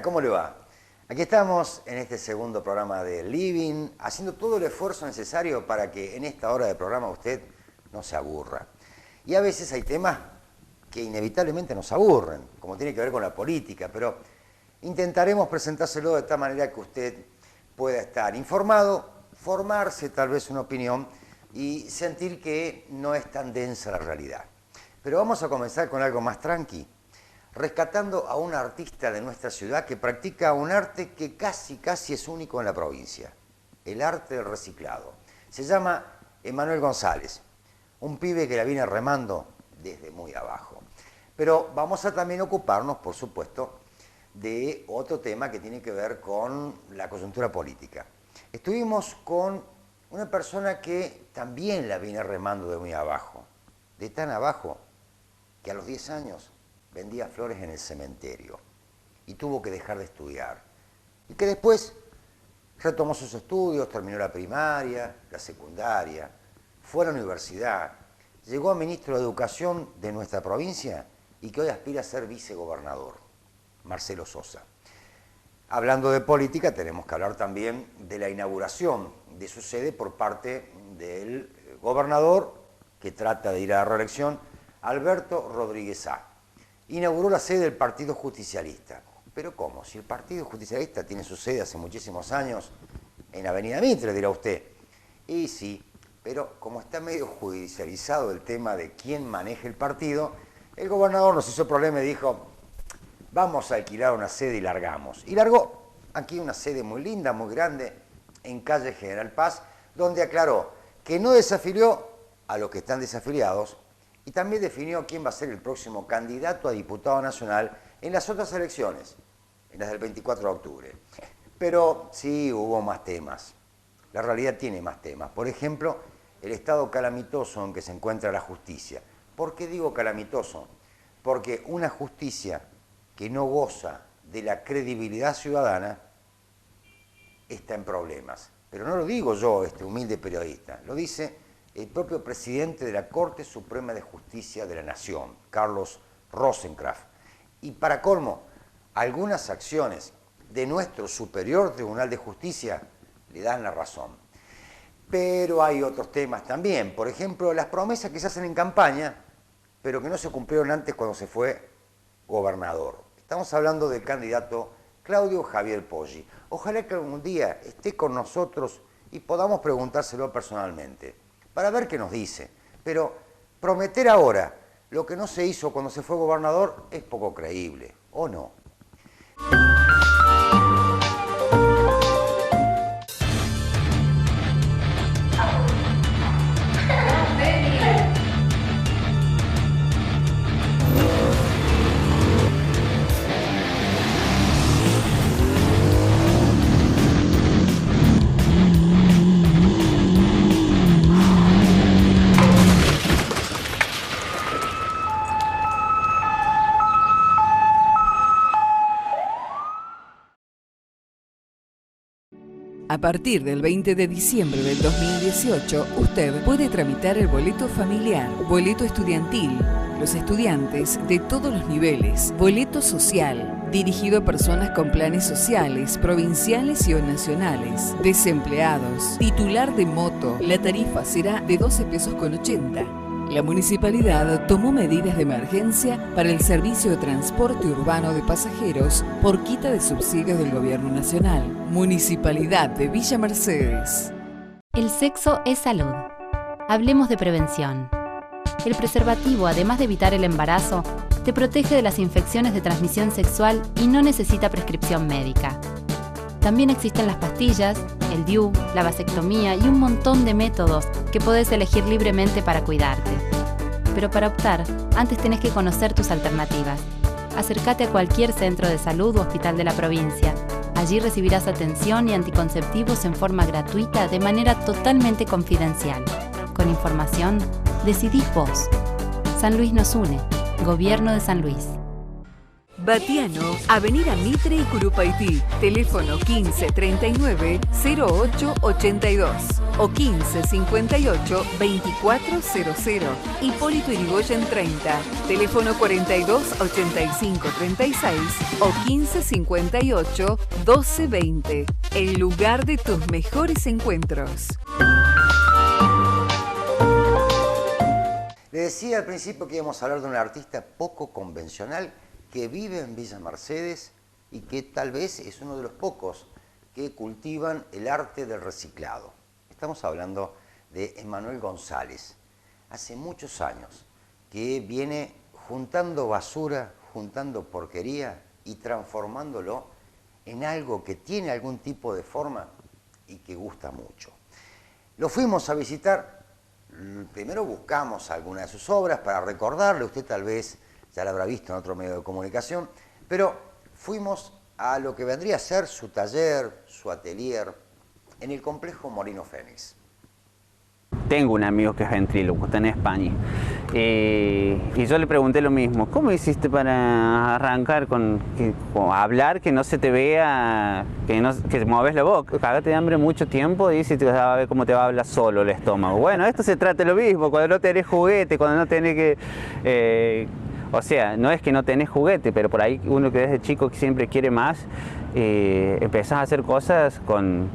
¿Cómo le va? Aquí estamos en este segundo programa de Living, haciendo todo el esfuerzo necesario para que en esta hora de programa usted no se aburra. Y a veces hay temas que inevitablemente nos aburren, como tiene que ver con la política, pero intentaremos presentárselo de tal manera que usted pueda estar informado, formarse tal vez una opinión y sentir que no es tan densa la realidad. Pero vamos a comenzar con algo más tranqui, rescatando a un artista de nuestra ciudad que practica un arte que casi es único en la provincia, el arte del reciclado. Se llama Emanuel González, un pibe que la viene remando desde muy abajo. Pero vamos a también ocuparnos, por supuesto, de otro tema que tiene que ver con la coyuntura política. Estuvimos con una persona que también la viene remando de muy abajo, de tan abajo que a los 10 años vendía flores en el cementerio y tuvo que dejar de estudiar. Y que después retomó sus estudios, terminó la primaria, la secundaria, fue a la universidad, llegó a ministro de Educación de nuestra provincia y que hoy aspira a ser vicegobernador, Marcelo Sosa. Hablando de política, tenemos que hablar también de la inauguración de su sede por parte del gobernador que trata de ir a la reelección, Alberto Rodríguez Sá. Inauguró la sede del Partido Justicialista. ¿Pero cómo? Si el Partido Justicialista tiene su sede hace muchísimos años en Avenida Mitre, dirá usted. Y sí, pero como está medio judicializado el tema de quién maneja el partido, el gobernador nos hizo problema y dijo, vamos a alquilar una sede y largamos. Y largó aquí una sede muy linda, muy grande, en calle General Paz, donde aclaró que no desafilió a los que están desafiliados, y también definió quién va a ser el próximo candidato a diputado nacional en las otras elecciones, en las del 24 de octubre. Pero sí hubo más temas. La realidad tiene más temas. Por ejemplo, el estado calamitoso en que se encuentra la justicia. ¿Por qué digo calamitoso? Porque una justicia que no goza de la credibilidad ciudadana está en problemas. Pero no lo digo yo, este humilde periodista, lo dice el propio presidente de la Corte Suprema de Justicia de la Nación, Carlos Rosenkrantz. Y para colmo, algunas acciones de nuestro Superior Tribunal de Justicia le dan la razón. Pero hay otros temas también, por ejemplo, las promesas que se hacen en campaña, pero que no se cumplieron antes cuando se fue gobernador. Estamos hablando del candidato Claudio Javier Poggi. Ojalá que algún día esté con nosotros y podamos preguntárselo personalmente, para ver qué nos dice. Pero prometer ahora lo que no se hizo cuando se fue gobernador es poco creíble, ¿o no? A partir del 20 de diciembre del 2018, usted puede tramitar el boleto familiar, boleto estudiantil, los estudiantes de todos los niveles, boleto social, dirigido a personas con planes sociales, provinciales y o nacionales, desempleados, titular de moto. La tarifa será de 12,80 pesos. La municipalidad tomó medidas de emergencia para el servicio de transporte urbano de pasajeros por quita de subsidios del Gobierno Nacional. Municipalidad de Villa Mercedes. El sexo es salud. Hablemos de prevención. El preservativo, además de evitar el embarazo, te protege de las infecciones de transmisión sexual y no necesita prescripción médica. También existen las pastillas, el DIU, la vasectomía y un montón de métodos que podés elegir libremente para cuidarte. Pero para optar, antes tenés que conocer tus alternativas. Acércate a cualquier centro de salud o hospital de la provincia. Allí recibirás atención y anticonceptivos en forma gratuita de manera totalmente confidencial. Con información, decidís vos. San Luis nos une. Gobierno de San Luis. Batiano, Avenida Mitre y Curupaití. Teléfono 15 39 08 82 o 15 58 2400. Hipólito Yrigoyen 30. Teléfono 42 85 36 o 15 58 12 20. El lugar de tus mejores encuentros. Le decía al principio que íbamos a hablar de un artista poco convencional que vive en Villa Mercedes y que tal vez es uno de los pocos que cultivan el arte del reciclado. Estamos hablando de Emanuel González. Hace muchos años que viene juntando basura, juntando porquería y transformándolo en algo que tiene algún tipo de forma y que gusta mucho. Lo fuimos a visitar. Primero buscamos alguna de sus obras para recordarle, usted tal vez ya la habrá visto en otro medio de comunicación, pero fuimos a lo que vendría a ser su taller, su atelier, en el complejo Morino Fénix. Tengo un amigo que es ventrílocuo, está en España, y yo le pregunté lo mismo, ¿cómo hiciste para arrancar con hablar, que no se te vea, que mueves la boca? Cagate de hambre mucho tiempo y te vas a ver cómo te va a hablar solo el estómago. Bueno, esto se trata de lo mismo, cuando no tenés juguete, cuando no tenés que... o sea, no es que no tenés juguete, pero por ahí uno que desde chico siempre quiere más, empezás a hacer cosas con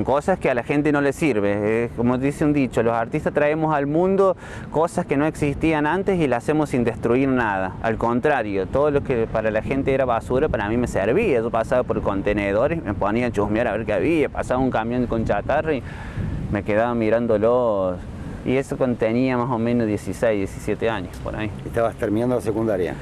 cosas que a la gente no le sirve. Como dice un dicho, los artistas traemos al mundo cosas que no existían antes y las hacemos sin destruir nada. Al contrario, todo lo que para la gente era basura, para mí me servía. Yo pasaba por contenedores, me ponía a chusmear a ver qué había, pasaba un camión con chatarra y me quedaba mirándolos. Y eso contenía más o menos 16, 17 años, por ahí. ¿Estabas terminando la secundaria?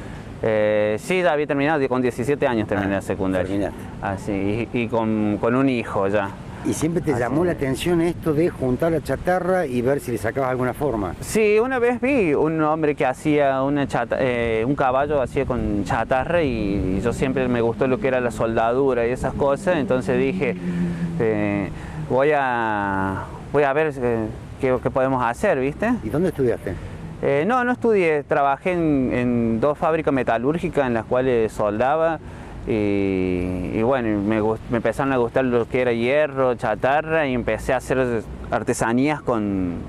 Sí, ya había terminado, con 17 años terminé la secundaria. Terminaste. Así, y con un hijo ya. ¿Y siempre te llamó la atención esto de juntar la chatarra y ver si le sacabas alguna forma? Sí, una vez vi un hombre que hacía un caballo hacía con chatarra y yo siempre me gustó lo que era la soldadura y esas cosas, entonces dije, voy a ver qué podemos hacer, ¿viste? ¿Y dónde estudiaste? No estudié, trabajé en 2 fábricas metalúrgicas en las cuales soldaba. Y bueno, me empezaron a gustar lo que era hierro, chatarra, y empecé a hacer artesanías con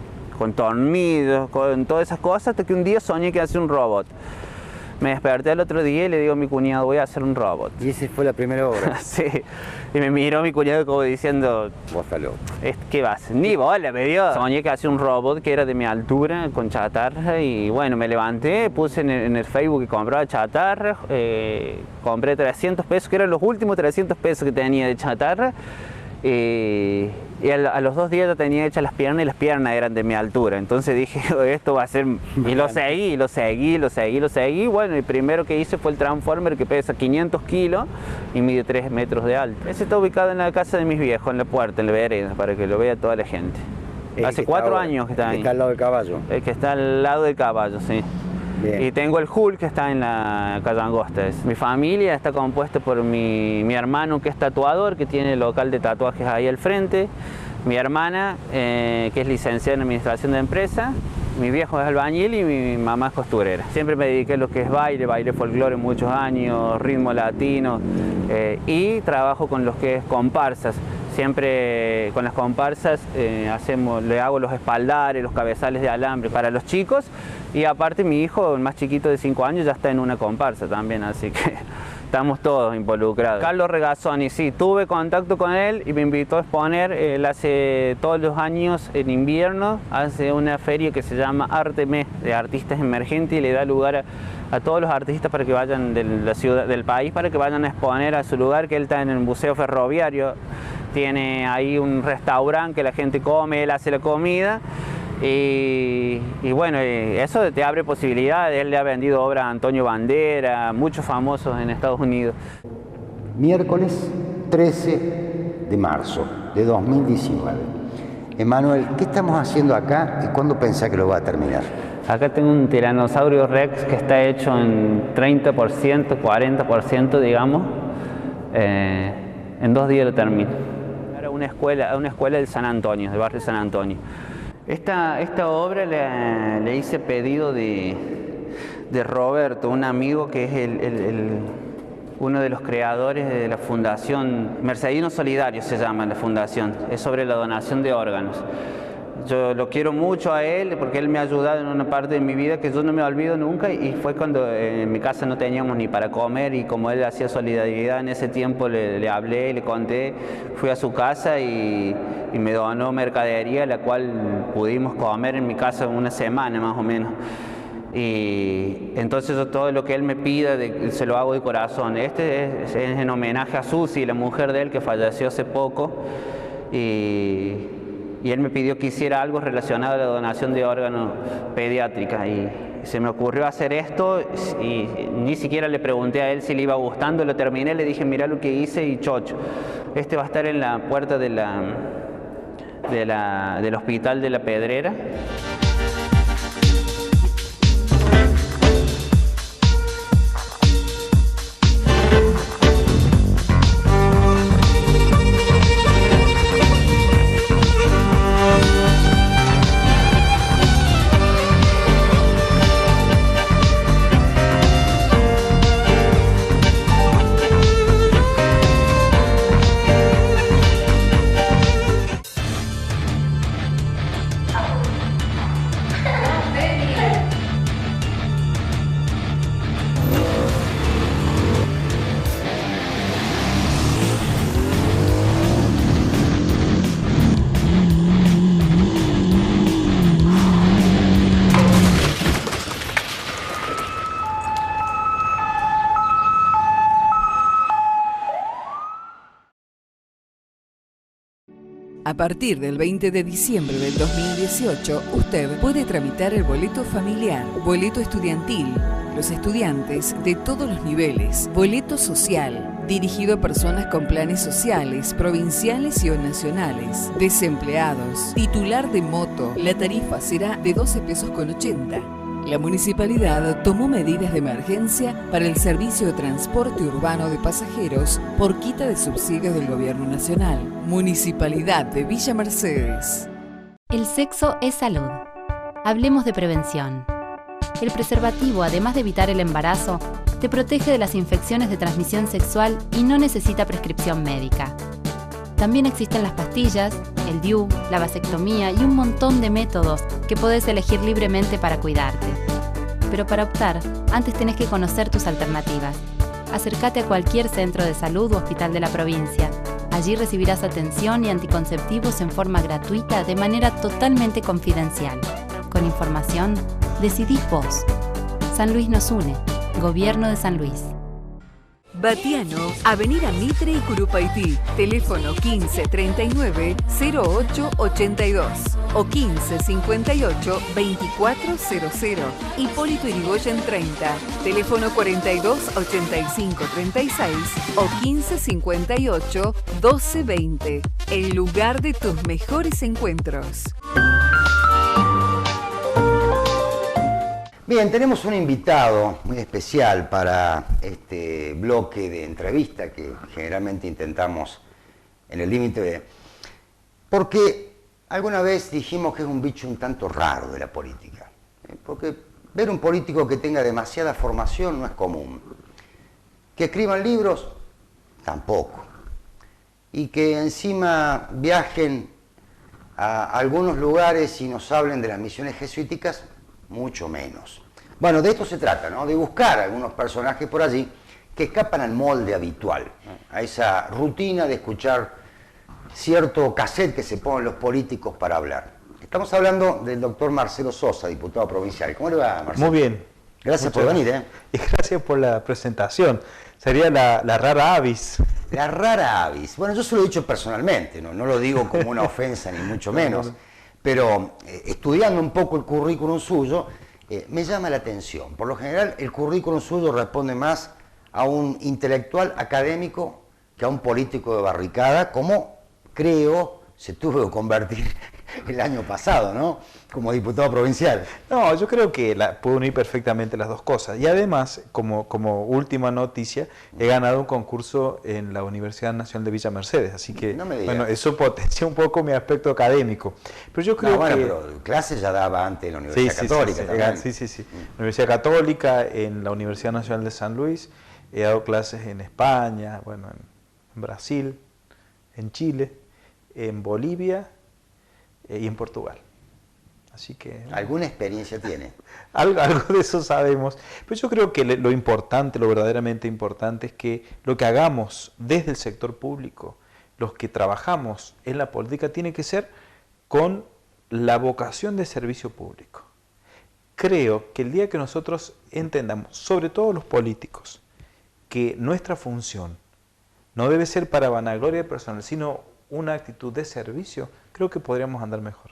tornillos, con todas esas cosas, hasta que un día soñé que hacía un robot. Me desperté el otro día y le digo a mi cuñado, voy a hacer un robot. ¿Y esa fue la primera obra? Sí, y me miró mi cuñado como diciendo, vos estás loco. ¿Qué vas? Ni bola me dio. Soñé que hacía un robot que era de mi altura, con chatarra, y bueno, me levanté, puse en el Facebook que compraba chatarra, compré 300 pesos, que eran los últimos 300 pesos que tenía de chatarra, y a los 2 días ya tenía hechas las piernas y las piernas eran de mi altura. Entonces dije, esto va a ser... Y lo seguí. Bueno, el primero que hice fue el Transformer, que pesa 500 kilos y mide 3 metros de alto. Ese está ubicado en la casa de mis viejos, en la puerta, en la vereda, para que lo vea toda la gente. Hace 4 años que está ahí. ¿Está al lado del caballo? El que está al lado del caballo, sí. Bien. Y tengo el Hulk que está en la calle Angosta. Mi familia está compuesta por mi hermano, que es tatuador, que tiene el local de tatuajes ahí al frente, mi hermana, que es licenciada en administración de empresa, mi viejo es albañil y mi mamá es costurera. Siempre me dediqué a lo que es baile folclore muchos años, ritmo latino, y trabajo con los que es comparsas. Siempre con las comparsas le hago los espaldares, los cabezales de alambre para los chicos, y aparte mi hijo, el más chiquito de 5 años, ya está en una comparsa también, así que estamos todos involucrados. Carlos Regazzoni, sí, tuve contacto con él y me invitó a exponer. Él hace todos los años en invierno, hace una feria que se llama Arteme, de artistas emergentes, y le da lugar a todos los artistas para que vayan de la ciudad, del país, para que vayan a exponer a su lugar, que él está en el Museo Ferroviario. Tiene ahí un restaurante que la gente come, él hace la comida. Y bueno, eso te abre posibilidades. Él le ha vendido obras a Antonio Bandera, muchos famosos en Estados Unidos. Miércoles 13 de marzo de 2019. Emanuel, ¿qué estamos haciendo acá y cuándo pensás que lo va a terminar? Acá tengo un tiranosaurio rex que está hecho en 30%, 40%, digamos. En 2 días lo termino. Ahora una escuela del San Antonio, del barrio San Antonio. Esta obra le hice pedido de Roberto, un amigo que es uno de los creadores de la fundación, Mercedino Solidario se llama la fundación, es sobre la donación de órganos. Yo lo quiero mucho a él porque él me ha ayudado en una parte de mi vida que yo no me olvido nunca, y fue cuando en mi casa no teníamos ni para comer, y como él hacía solidaridad en ese tiempo le hablé, le conté, fui a su casa y me donó mercadería, la cual pudimos comer en mi casa una semana más o menos. Y entonces yo todo lo que él me pida se lo hago de corazón. Este es en homenaje a Susi, la mujer de él que falleció hace poco, y él me pidió que hiciera algo relacionado a la donación de órganos pediátrica, y se me ocurrió hacer esto, y ni siquiera le pregunté a él si le iba gustando. Lo terminé, le dije mirá lo que hice y chocho. Este va a estar en la puerta del hospital de La Pedrera. A partir del 20 de diciembre del 2018, usted puede tramitar el boleto familiar, boleto estudiantil, los estudiantes de todos los niveles, boleto social, dirigido a personas con planes sociales, provinciales y o nacionales, desempleados, titular de moto. La tarifa será de 12 pesos con 80. La municipalidad tomó medidas de emergencia para el servicio de transporte urbano de pasajeros por quita de subsidios del Gobierno Nacional. Municipalidad de Villa Mercedes. El sexo es salud. Hablemos de prevención. El preservativo, además de evitar el embarazo, te protege de las infecciones de transmisión sexual y no necesita prescripción médica. También existen las pastillas, el DIU, la vasectomía y un montón de métodos que podés elegir libremente para cuidarte. Pero para optar, antes tenés que conocer tus alternativas. Acércate a cualquier centro de salud u hospital de la provincia. Allí recibirás atención y anticonceptivos en forma gratuita de manera totalmente confidencial. Con información, decidís vos. San Luis nos une. Gobierno de San Luis. Batiano, Avenida Mitre y Curupaití, teléfono 1539 08 82 o 1558 2400. Hipólito Yrigoyen 30, teléfono 42 85 36 o 1558 1220. El lugar de tus mejores encuentros. Bien, tenemos un invitado muy especial para este bloque de entrevista que generalmente intentamos en el límite, porque alguna vez dijimos que es un bicho un tanto raro de la política, porque ver un político que tenga demasiada formación no es común, que escriban libros tampoco, y que encima viajen a algunos lugares y nos hablen de las misiones jesuíticas, mucho menos. Bueno, de esto se trata, ¿no? De buscar algunos personajes por allí que escapan al molde habitual, ¿no? A esa rutina de escuchar cierto cassette que se ponen los políticos para hablar. Estamos hablando del doctor Marcelo Sosa, diputado provincial. ¿Cómo le va, Marcelo? Muy bien. Gracias por venir, Y gracias por la presentación. Sería la rara avis. La rara avis. Bueno, yo se lo he dicho personalmente, no lo digo como una ofensa ni mucho menos. Pero estudiando un poco el currículum suyo, me llama la atención. Por lo general, el currículum suyo responde más a un intelectual académico que a un político de barricada, como creo se tuvo que convertir el año pasado, ¿no? Como diputado provincial. No, yo creo que puedo unir perfectamente las dos cosas. Y además, como última noticia, he ganado un concurso en la Universidad Nacional de Villa Mercedes. Así que, no me digas. Bueno, eso potencia un poco mi aspecto académico. Pero yo creo pero clases ya daba antes en la Universidad Católica también. Sí. La Universidad Católica, en la Universidad Nacional de San Luis, He dado clases en España, bueno, en Brasil, en Chile, en Bolivia y en Portugal. Así que... ¿Alguna experiencia tiene? Algo de eso sabemos. Pero yo creo que lo importante, lo verdaderamente importante es que lo que hagamos desde el sector público, los que trabajamos en la política, tiene que ser con la vocación de servicio público. Creo que el día que nosotros entendamos, sobre todo los políticos, que nuestra función no debe ser para vanagloria personal, sino una actitud de servicio, creo que podríamos andar mejor.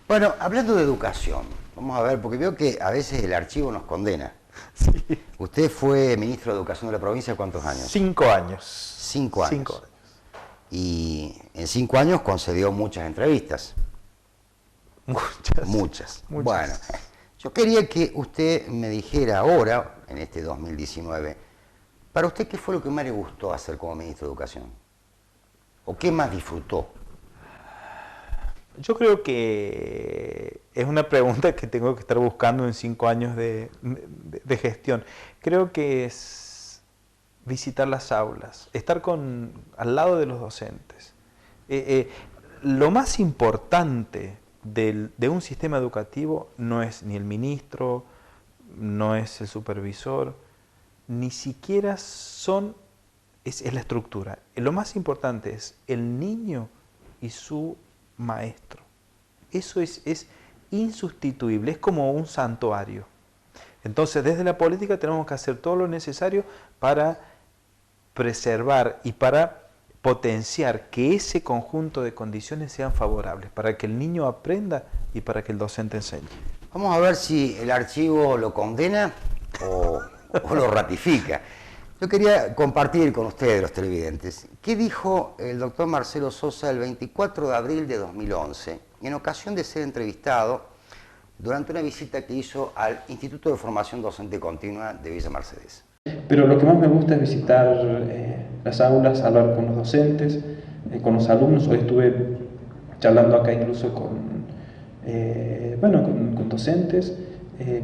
Bueno, hablando de educación, vamos a ver, porque veo que a veces el archivo nos condena. Sí. Usted fue ministro de Educación de la provincia, ¿cuántos años? 5 años. 5 años. 5 años. Y en 5 años concedió muchas entrevistas. Muchas. Bueno, yo quería que usted me dijera ahora, en este 2019, para usted, ¿qué fue lo que más le gustó hacer como ministro de Educación? ¿O qué más disfrutó? Yo creo que es una pregunta que tengo que estar buscando en 5 años de gestión. Creo que es visitar las aulas, estar al lado de los docentes. Lo más importante de un sistema educativo no es ni el ministro, no es el supervisor, ni siquiera es la estructura. Lo más importante es el niño y su maestro. Eso es insustituible, es como un santuario. Entonces, desde la política tenemos que hacer todo lo necesario para preservar y para potenciar que ese conjunto de condiciones sean favorables, para que el niño aprenda y para que el docente enseñe. Vamos a ver si el archivo lo condena o lo ratifica. Yo quería compartir con ustedes, los televidentes, qué dijo el doctor Marcelo Sosa el 24 de abril de 2011, en ocasión de ser entrevistado durante una visita que hizo al Instituto de Formación Docente Continua de Villa Mercedes. Pero lo que más me gusta es visitar las aulas, hablar con los docentes, con los alumnos. Hoy estuve charlando acá incluso con docentes,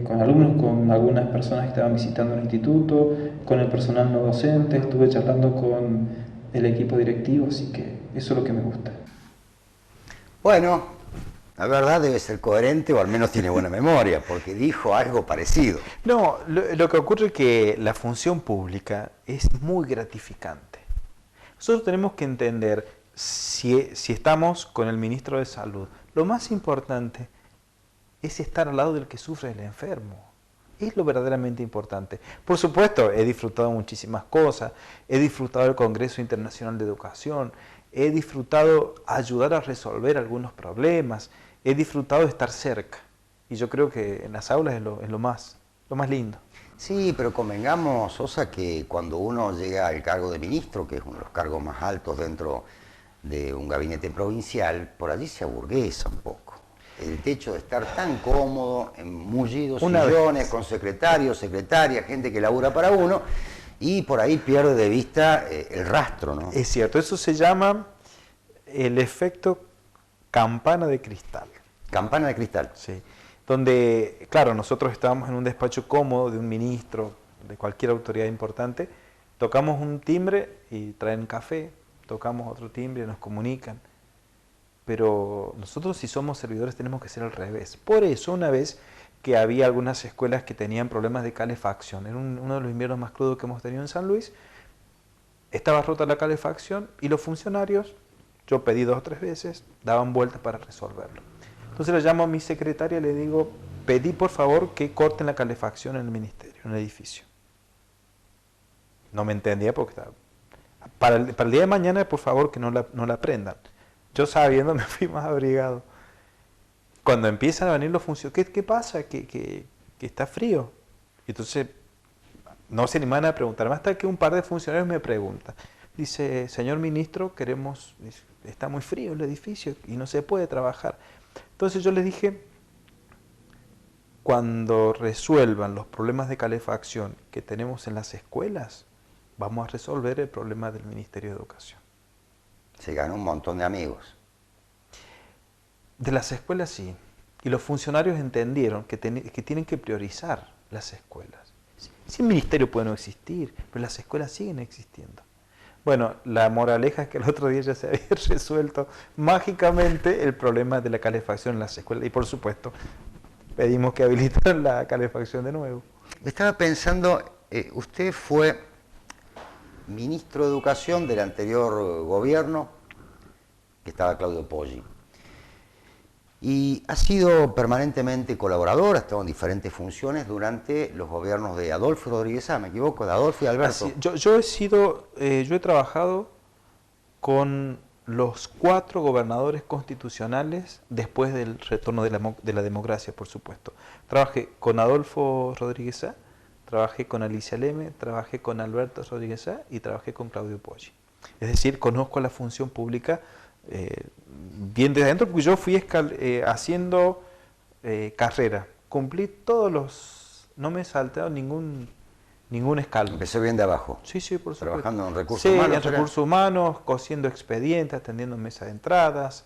con alumnos, con algunas personas que estaban visitando el instituto, con el personal no docente, estuve charlando con el equipo directivo, así que eso es lo que me gusta. Bueno, la verdad debe ser coherente o al menos tiene buena memoria, porque dijo algo parecido. No, lo que ocurre es que la función pública es muy gratificante. Nosotros tenemos que entender, si estamos con el ministro de Salud, lo más importante es estar al lado del que sufre, el enfermo. Es lo verdaderamente importante. Por supuesto, he disfrutado muchísimas cosas, he disfrutado el Congreso Internacional de Educación, he disfrutado ayudar a resolver algunos problemas, he disfrutado de estar cerca. Y yo creo que en las aulas es lo más lindo. Sí, pero convengamos, Sosa, que cuando uno llega al cargo de ministro, que es uno de los cargos más altos dentro de un gabinete provincial, por allí se aburguesa un poco. El hecho de estar tan cómodo, en mullidos sillones, con secretarios, secretarias, gente que labura para uno, y por ahí pierde de vista el rastro, ¿no? Es cierto, eso se llama el efecto campana de cristal. Campana de cristal. Sí, donde, claro, nosotros estábamos en un despacho cómodo de un ministro, de cualquier autoridad importante, tocamos un timbre y traen café, tocamos otro timbre y nos comunican. Pero nosotros, si somos servidores, tenemos que ser al revés. Por eso, una vez que había algunas escuelas que tenían problemas de calefacción, era uno de los inviernos más crudos que hemos tenido en San Luis, estaba rota la calefacción y los funcionarios, yo pedí 2 o 3 veces, daban vueltas para resolverlo. Entonces le llamo a mi secretaria y le digo, pedí por favor que corten la calefacción en el ministerio, en el edificio. No me entendía porque estaba... Para el día de mañana, por favor, que no la prendan. Yo sabiendo me fui más abrigado. Cuando empiezan a venir los funcionarios, ¿qué pasa? Que está frío. Y entonces no se animan a preguntarme hasta que un par de funcionarios me preguntan. Dice, señor ministro, está muy frío el edificio y no se puede trabajar. Entonces yo les dije, cuando resuelvan los problemas de calefacción que tenemos en las escuelas, vamos a resolver el problema del Ministerio de Educación. Se ganó un montón de amigos. De las escuelas sí. Y los funcionarios entendieron que tienen que priorizar las escuelas. Sí, el ministerio puede no existir, pero las escuelas siguen existiendo. Bueno, la moraleja es que el otro día ya se había resuelto mágicamente el problema de la calefacción en las escuelas. Y por supuesto, pedimos que habiliten la calefacción de nuevo. Estaba pensando, usted fue ministro de Educación del anterior gobierno, que estaba Claudio Poggi. Y ha sido permanentemente colaborador, ha estado en diferentes funciones durante los gobiernos de Adolfo Rodríguez Sá, ¿me equivoco? De Adolfo y Alberto. Yo he trabajado con los 4 gobernadores constitucionales después del retorno de la democracia, por supuesto. Trabajé con Adolfo Rodríguez Sá, trabajé con Alicia Leme, trabajé con Alberto Rodríguez Sá y trabajé con Claudio Poggi. Es decir, conozco la función pública bien desde adentro, porque yo fui haciendo carrera, cumplí todos los, no me he saltado ningún escalón. Empecé bien de abajo. Sí, por supuesto. Trabajando en recursos humanos. Sí, en recursos humanos, cosiendo expedientes, atendiendo mesas de entradas,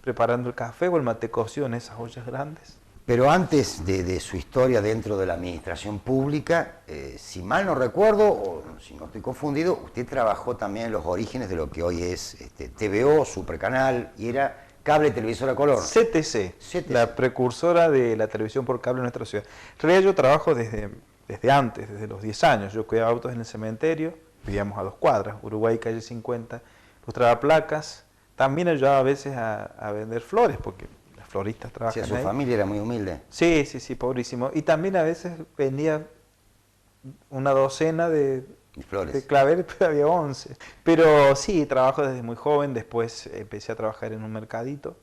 preparando el café o el mate cocido en esas ollas grandes. Pero antes de su historia dentro de la administración pública, si mal no recuerdo, o si no estoy confundido, usted trabajó también en los orígenes de lo que hoy es TVO, Supercanal, y era Cable Televisora Color. CTC, la precursora de la televisión por cable en nuestra ciudad. En realidad yo trabajo desde antes, desde los 10 años. Yo cuidaba autos en el cementerio, vivíamos a 2 cuadras, Uruguay, calle 50, lustraba placas. También ayudaba a veces a vender flores, porque las floristas trabajan ahí. Su familia era muy humilde. Sí, pobrísimo. Y también a veces vendía una docena de flores. De claveles, pero había 11. Pero sí, trabajo desde muy joven. Después empecé a trabajar en un mercadito.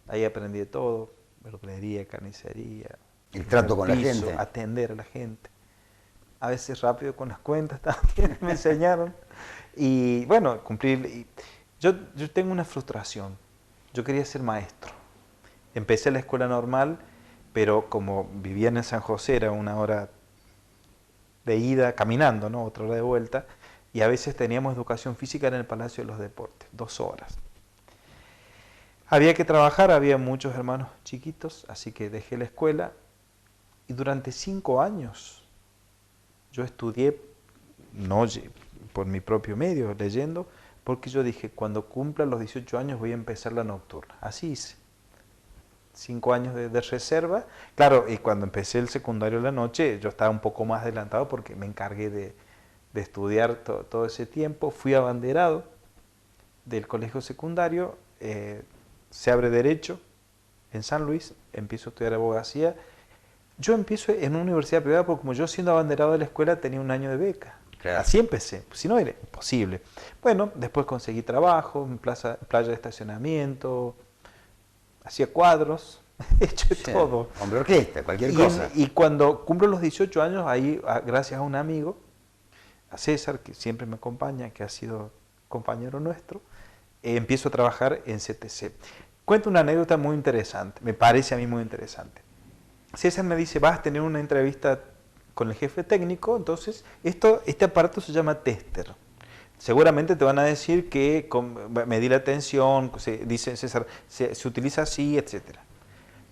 Ahí aprendí de todo: verdulería, carnicería. El trato con la gente. Atender a la gente. A veces rápido con las cuentas también me enseñaron. Y bueno, cumplir. Yo tengo una frustración. Yo quería ser maestro. Empecé la escuela normal, pero como vivía en San José, era 1 hora de ida caminando, ¿no? 1 hora de vuelta, y a veces teníamos educación física en el Palacio de los Deportes, 2 horas. Había que trabajar, había muchos hermanos chiquitos, así que dejé la escuela, y durante 5 años yo estudié, no por mi propio medio, leyendo, porque yo dije, cuando cumpla los 18 años voy a empezar la nocturna. Así hice. 5 años de reserva. Claro, y cuando empecé el secundario en la noche, yo estaba un poco más adelantado porque me encargué de estudiar todo ese tiempo. Fui abanderado del colegio secundario, se abre Derecho en San Luis, empiezo a estudiar abogacía. Yo empiezo en una universidad privada porque como yo siendo abanderado de la escuela tenía 1 año de beca. Claro. Así empecé, si no era imposible. Bueno, después conseguí trabajo en playa de estacionamiento, hacía cuadros, he hecho todo. Hombre orquesta, cualquier cosa. Y cuando cumplo los 18 años, ahí, gracias a un amigo, a César, que siempre me acompaña, que ha sido compañero nuestro, empiezo a trabajar en CTC. Cuento una anécdota muy interesante, me parece a mí muy interesante. César me dice, vas a tener una entrevista con el jefe técnico, entonces este aparato se llama tester. Seguramente te van a decir que medir la tensión, dice César, se utiliza así, etc.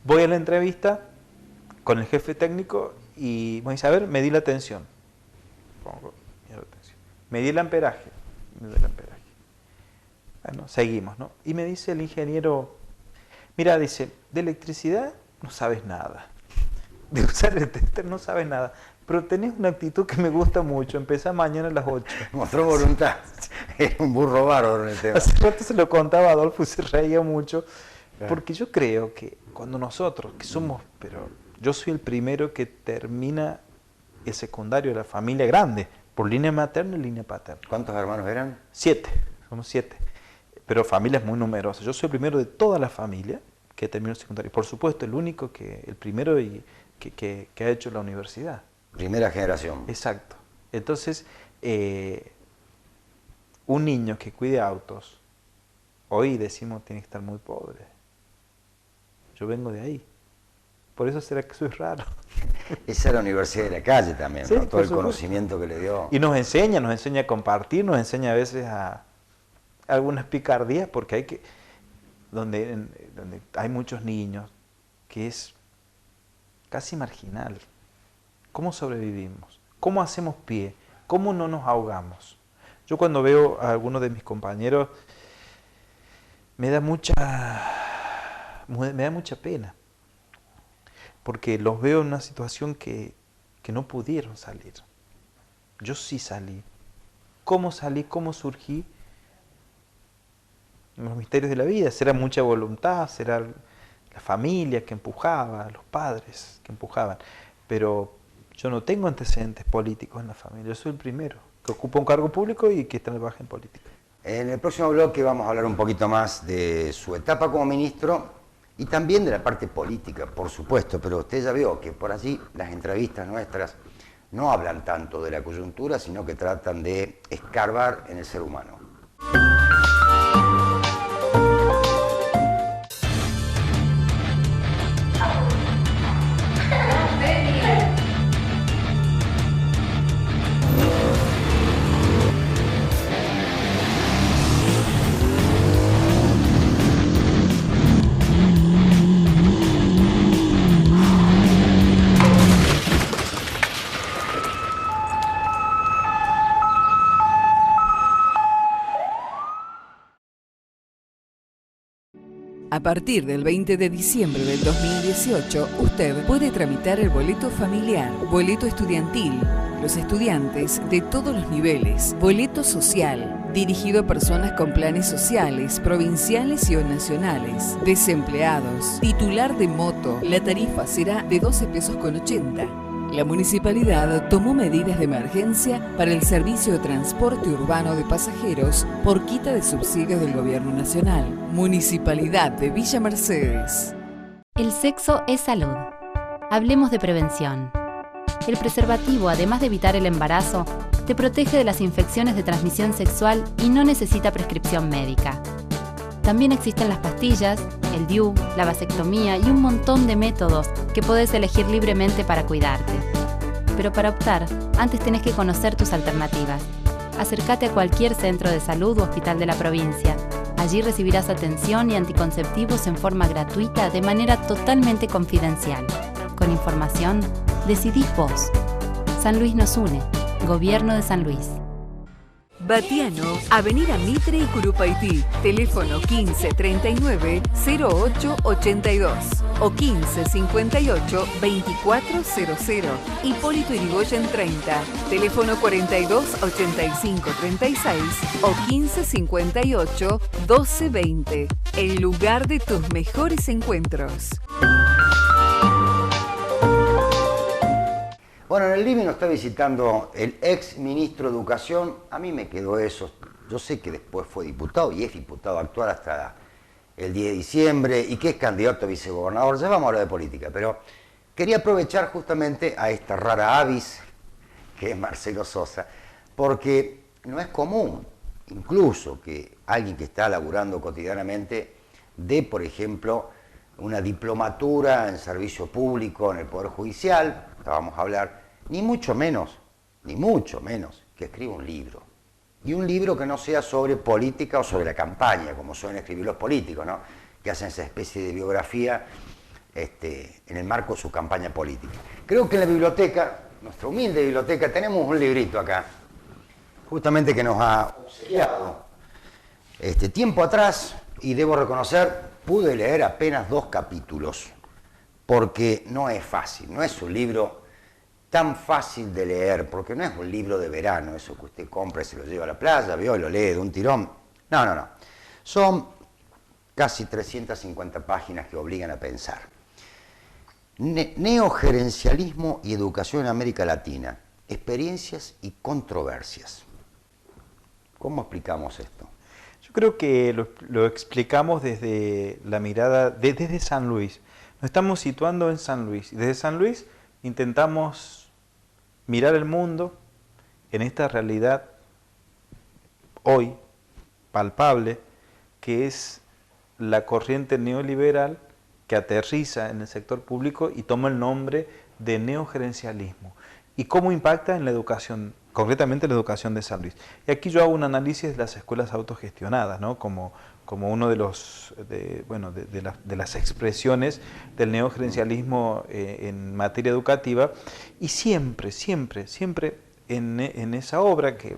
Voy a la entrevista con el jefe técnico y me dice, a ver, medí la tensión. Medí el amperaje. Bueno, seguimos, ¿no? Y me dice el ingeniero, mira, dice, de electricidad no sabes nada. De usar el tester no sabes nada. Pero tenés una actitud que me gusta mucho. Empezá mañana a las 8. Mostró voluntad. Es un burro bárbaro en el tema. Hace rato se lo contaba a Adolfo y se reía mucho. Porque yo creo que cuando nosotros, que somos, pero yo soy el primero que termina el secundario de la familia grande, por línea materna y línea paterna. ¿Cuántos hermanos eran? 7, somos 7. Pero familias muy numerosas. Yo soy el primero de toda la familia que terminó el secundario. Por supuesto, el primero que ha hecho la universidad. Primera generación. Exacto. Entonces, un niño que cuide autos, hoy decimos tiene que estar muy pobre. Yo vengo de ahí. Por eso será que soy raro. Esa es la universidad de la calle también, sí, ¿no? Todo el conocimiento que le dio. Y nos enseña a compartir, nos enseña a veces a algunas picardías, porque hay que, donde hay muchos niños, que es casi marginal. ¿Cómo sobrevivimos? ¿Cómo hacemos pie? ¿Cómo no nos ahogamos? Yo cuando veo a algunos de mis compañeros me da mucha pena, porque los veo en una situación que no pudieron salir. Yo sí salí. ¿Cómo salí? ¿Cómo surgí? Los misterios de la vida. Será mucha voluntad, será la familia que empujaba, los padres que empujaban. Pero yo no tengo antecedentes políticos en la familia. Yo soy el primero que ocupa un cargo público y que trabaja en política. En el próximo bloque vamos a hablar un poquito más de su etapa como ministro y también de la parte política, por supuesto, pero usted ya vio que por allí las entrevistas nuestras no hablan tanto de la coyuntura, sino que tratan de escarbar en el ser humano. A partir del 20 de diciembre del 2018, usted puede tramitar el boleto familiar, boleto estudiantil, los estudiantes de todos los niveles, boleto social, dirigido a personas con planes sociales, provinciales y o nacionales, desempleados, titular de moto. La tarifa será de 12 pesos con 80. La municipalidad tomó medidas de emergencia para el servicio de transporte urbano de pasajeros por quita de subsidios del Gobierno Nacional. Municipalidad de Villa Mercedes. El sexo es salud. Hablemos de prevención. El preservativo, además de evitar el embarazo, te protege de las infecciones de transmisión sexual y no necesita prescripción médica. También existen las pastillas, el DIU, la vasectomía y un montón de métodos que podés elegir libremente para cuidarte. Pero para optar, antes tenés que conocer tus alternativas. Acércate a cualquier centro de salud o hospital de la provincia. Allí recibirás atención y anticonceptivos en forma gratuita de manera totalmente confidencial. Con información, decidís vos. San Luis nos une. Gobierno de San Luis. Batiano, Avenida Mitre y Curupaití, teléfono 1539 0882 o 1558 2400. Hipólito Yrigoyen 30, teléfono 42 85 36 o 1558 1220. El lugar de tus mejores encuentros. Bueno, en el living nos está visitando el ex ministro de Educación. A mí me quedó eso. Yo sé que después fue diputado y es diputado actual hasta el 10 de diciembre y que es candidato a vicegobernador. Ya vamos a hablar de política, pero quería aprovechar justamente a esta rara avis que es Marcelo Sosa, porque no es común, incluso, que alguien que está laburando cotidianamente dé, por ejemplo, una diplomatura en servicio público en el Poder Judicial, vamos a hablar, ni mucho menos que escriba un libro. Y un libro que no sea sobre política o sobre la campaña, como suelen escribir los políticos, ¿no? Que hacen esa especie de biografía en el marco de su campaña política. Creo que en la biblioteca, nuestra humilde biblioteca, tenemos un librito acá, justamente que nos ha obsequiado tiempo atrás, y debo reconocer, pude leer apenas 2 capítulos, porque no es fácil, no es un libro tan fácil de leer, porque no es un libro de verano, eso que usted compra y se lo lleva a la playa, vio y lo lee de un tirón. No. Son casi 350 páginas que obligan a pensar. Neogerencialismo y educación en América Latina, experiencias y controversias. ¿Cómo explicamos esto? Yo creo que lo explicamos desde la mirada, desde San Luis. Nos estamos situando en San Luis. Y desde San Luis intentamos mirar el mundo en esta realidad hoy palpable, que es la corriente neoliberal que aterriza en el sector público y toma el nombre de neogerencialismo. ¿Y cómo impacta en la educación concretamente la educación de San Luis. Y aquí yo hago un análisis de las escuelas autogestionadas, ¿no? Como uno de las expresiones del neogerencialismo en materia educativa, y siempre en esa obra, que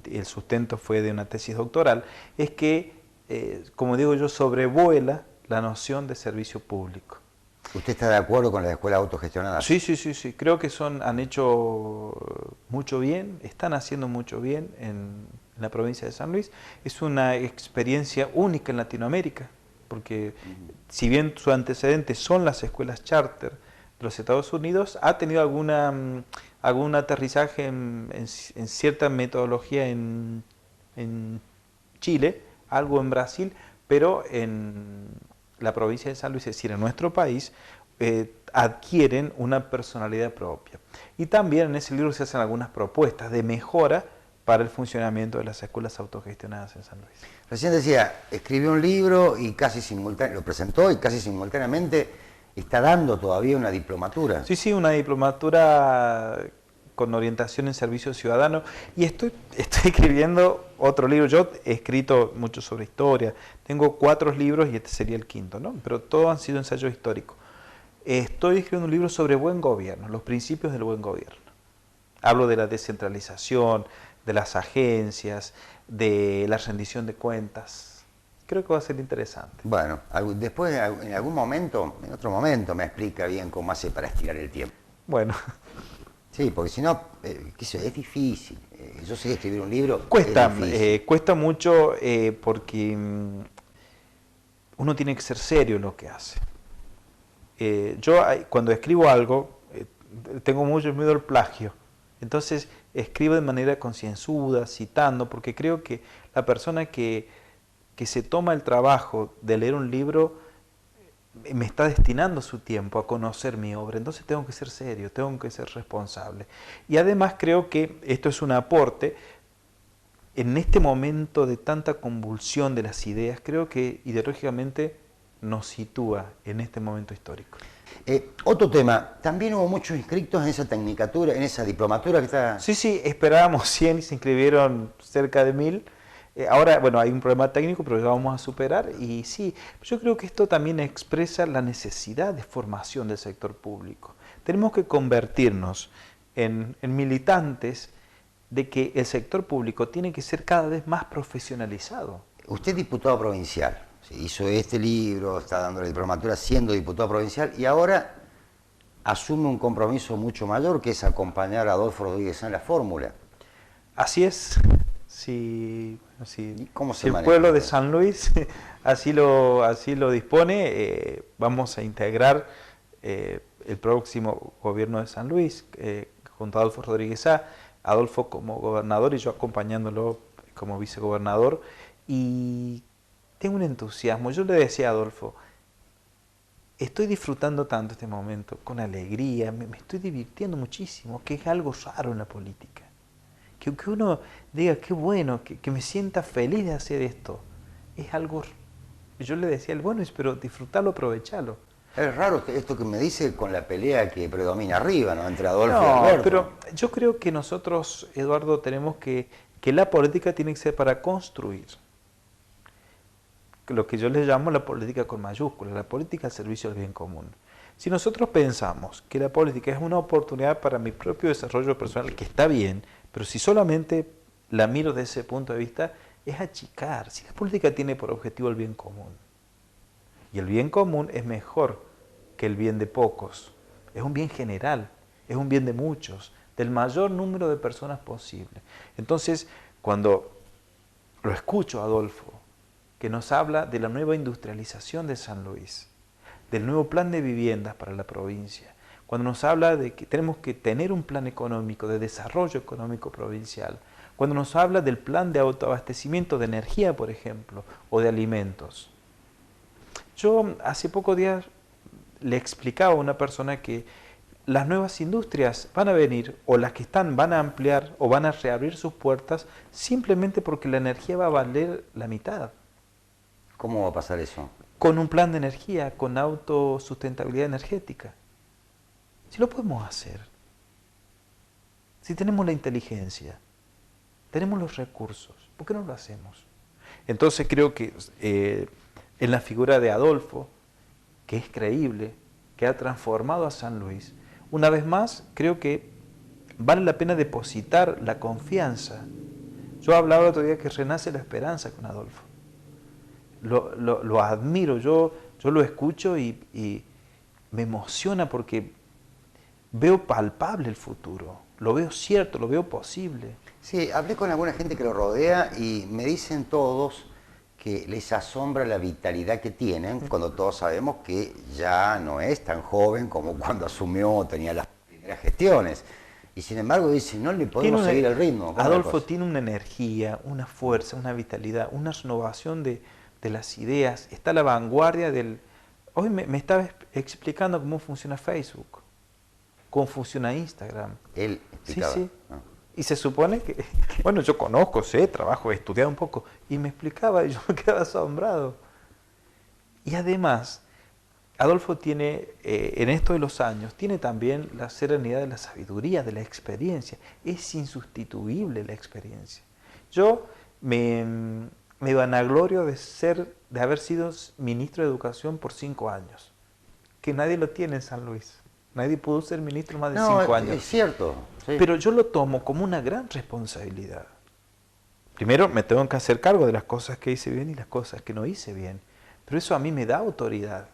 el sustento fue de una tesis doctoral, es que, como digo yo, sobrevuela la noción de servicio público. ¿Usted está de acuerdo con las escuelas autogestionadas? Sí. Creo que han hecho mucho bien, están haciendo mucho bien en la provincia de San Luis. Es una experiencia única en Latinoamérica, porque si bien su antecedente son las escuelas charter de los Estados Unidos, ha tenido algún aterrizaje en cierta metodología en Chile, algo en Brasil, pero en la provincia de San Luis, es decir, en nuestro país, adquieren una personalidad propia. Y también en ese libro se hacen algunas propuestas de mejora para el funcionamiento de las escuelas autogestionadas en San Luis. Recién decía, escribió un libro y lo presentó y casi simultáneamente está dando todavía una diplomatura. Sí, una diplomatura con orientación en servicio ciudadano, y estoy escribiendo otro libro. Yo he escrito mucho sobre historia, tengo 4 libros y este sería el 5º, ¿no? Pero todos han sido ensayos históricos. Estoy escribiendo un libro sobre buen gobierno, los principios del buen gobierno. Hablo de la descentralización, de las agencias, de la rendición de cuentas. Creo que va a ser interesante. Bueno, después en algún momento, en otro momento, me explica bien cómo hace para estirar el tiempo. Bueno. Sí, porque si no, es difícil. Yo sé que escribir un libro cuesta mucho porque uno tiene que ser serio en lo que hace. Yo cuando escribo algo, tengo mucho miedo al plagio. Entonces escribo de manera concienzuda, citando, porque creo que la persona que se toma el trabajo de leer un libro me está destinando su tiempo a conocer mi obra. Entonces tengo que ser serio, tengo que ser responsable. Y además creo que esto es un aporte. En este momento de tanta convulsión de las ideas, creo que ideológicamente nos sitúa en este momento histórico. Otro tema, también hubo muchos inscritos en esa tecnicatura, en esa diplomatura que está... Sí, esperábamos 100 y se inscribieron cerca de 1000. Ahora, bueno, hay un problema técnico, pero lo vamos a superar. Y sí, yo creo que esto también expresa la necesidad de formación del sector público. Tenemos que convertirnos en militantes de que el sector público tiene que ser cada vez más profesionalizado. Usted es diputado provincial, hizo este libro, está dando la diplomatura siendo diputado provincial y ahora asume un compromiso mucho mayor, que es acompañar a Adolfo Rodríguez en la fórmula. Así es. Si ¿Cómo se el maneja? Pueblo de San Luis así lo dispone, vamos a integrar el próximo gobierno de San Luis junto a Adolfo Rodríguez A, Adolfo como gobernador y yo acompañándolo como vicegobernador, y tengo un entusiasmo. Yo le decía a Adolfo, estoy disfrutando tanto este momento, con alegría, me estoy divirtiendo muchísimo, que es algo raro en la política. Que uno diga, qué bueno, que me sienta feliz de hacer esto. Es algo... Yo le decía, bueno, pero disfrutarlo, aprovecharlo. Es raro esto que me dice con la pelea que predomina arriba, ¿no? Entre Adolfo y No, Alberto. pero yo creo que nosotros, Eduardo, tenemos que la política tiene que ser para construir. Lo que yo le llamo la política con mayúsculas, la política al servicio del bien común. Si nosotros pensamos que la política es una oportunidad para mi propio desarrollo personal, que está bien, pero si solamente la miro desde ese punto de vista, es achicar. Si la política tiene por objetivo el bien común, y el bien común es mejor que el bien de pocos, es un bien general, es un bien de muchos, del mayor número de personas posible. Entonces, cuando lo escucho a Adolfo, que nos habla de la nueva industrialización de San Luis, del nuevo plan de viviendas para la provincia, cuando nos habla de que tenemos que tener un plan económico, de desarrollo económico provincial, cuando nos habla del plan de autoabastecimiento de energía, por ejemplo, o de alimentos. Yo hace pocos días le explicaba a una persona que las nuevas industrias van a venir, o las que están van a ampliar o van a reabrir sus puertas simplemente porque la energía va a valer la mitad. ¿Cómo va a pasar eso? Con un plan de energía, con autosustentabilidad energética. Si lo podemos hacer. Si tenemos la inteligencia, tenemos los recursos, ¿por qué no lo hacemos? Entonces creo que en la figura de Adolfo, que es creíble, que ha transformado a San Luis, una vez más creo que vale la pena depositar la confianza. Yo hablaba el otro día que renace la esperanza con Adolfo. Lo admiro, yo lo escucho y me emociona porque veo palpable el futuro, lo veo cierto, lo veo posible. Sí, hablé con alguna gente que lo rodea y me dicen todos que les asombra la vitalidad que tienen cuando todos sabemos que ya no es tan joven como cuando asumió o tenía las primeras gestiones. Y sin embargo dicen, no le podemos seguir el ritmo. Adolfo tiene una energía, una fuerza, una vitalidad, una renovación de las ideas. Está a la vanguardia del... Hoy me estaba explicando cómo funciona Facebook, cómo funciona Instagram. Él explicaba. Sí, sí. No. Y se supone que, bueno, yo conozco, sé, trabajo, he estudiado un poco, y me explicaba y yo me quedaba asombrado. Y además, Adolfo tiene, en esto de los años, tiene también la serenidad de la sabiduría, de la experiencia. Es insustituible la experiencia. Yo me vanaglorio de haber sido ministro de Educación por 5 años, que nadie lo tiene en San Luis. Nadie pudo ser ministro más de 5 años. Es cierto. Sí. Pero yo lo tomo como una gran responsabilidad. Primero me tengo que hacer cargo de las cosas que hice bien y las cosas que no hice bien. Pero eso a mí me da autoridad.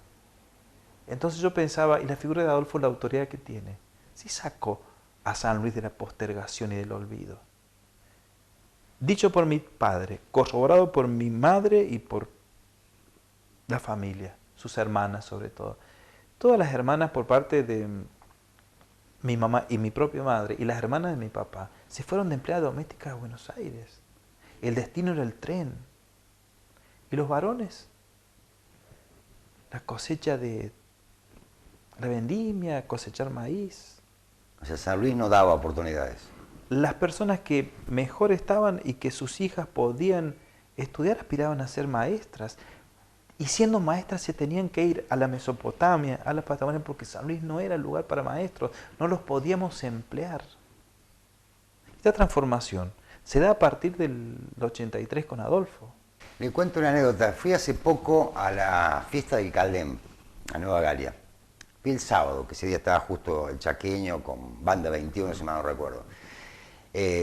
Entonces yo pensaba, ¿y la figura de Adolfo, la autoridad que tiene? Sí sacó a San Luis de la postergación y del olvido. Dicho por mi padre, corroborado por mi madre y por la familia, sus hermanas sobre todo. Todas las hermanas por parte de mi mamá y mi propia madre y las hermanas de mi papá se fueron de empleada doméstica a Buenos Aires. El destino era el tren. ¿Y los varones? La cosecha de la vendimia, cosechar maíz. O sea, San Luis no daba oportunidades. Las personas que mejor estaban y que sus hijas podían estudiar aspiraban a ser maestras. Y siendo maestras se tenían que ir a la Mesopotamia, a la Patagonia, porque San Luis no era el lugar para maestros, no los podíamos emplear. Esta transformación se da a partir del 83 con Adolfo. Le cuento una anécdota. Fui hace poco a la fiesta del Caldem, a Nueva Galia. Fui el sábado, que ese día estaba justo el chaqueño con Banda 21, si mal no recuerdo.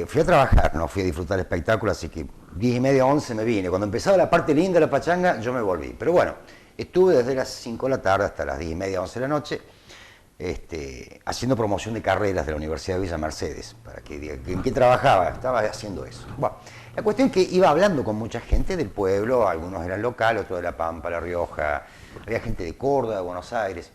Fui a trabajar, no fui a disfrutar el espectáculo, así que 10:30, 11 me vine. Cuando empezaba la parte linda de la pachanga, yo me volví. Pero bueno, estuve desde las 5 de la tarde hasta las 10:30, 11 de la noche, haciendo promoción de carreras de la Universidad de Villa Mercedes, para que digan en qué trabajaba, estaba haciendo eso. Bueno, la cuestión es que iba hablando con mucha gente del pueblo, algunos eran locales, otros de La Pampa, La Rioja, había gente de Córdoba, de Buenos Aires,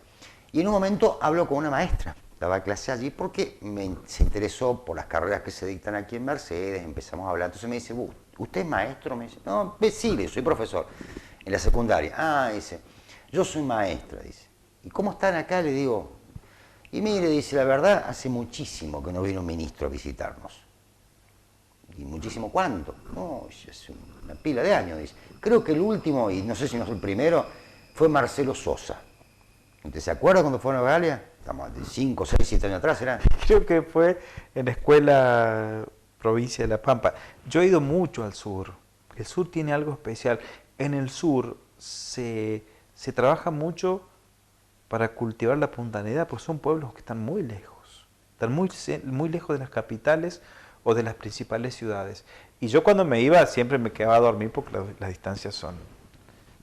y en un momento hablo con una maestra. Daba clase allí porque se interesó por las carreras que se dictan aquí en Mercedes, empezamos a hablar, entonces me dice, ¿usted es maestro? Me dice, no, sí, soy profesor, en la secundaria. Ah, dice, yo soy maestra, dice. ¿Y cómo están acá? Le digo, y mire, dice, la verdad, hace muchísimo que no vino un ministro a visitarnos. ¿Y muchísimo cuánto? No, hace una pila de años, dice. Creo que el último, y no sé si no es el primero, fue Marcelo Sosa. ¿Usted se acuerda cuando fue a Nueva Galia? Estamos de 5, 6, 7 años atrás, ¿era? Creo que fue en la escuela provincia de La Pampa. Yo he ido mucho al sur. El sur tiene algo especial. En el sur se trabaja mucho para cultivar la espontaneidad, pues son pueblos que están muy lejos. Están muy lejos de las capitales o de las principales ciudades. Y yo cuando me iba siempre me quedaba a dormir porque las distancias son...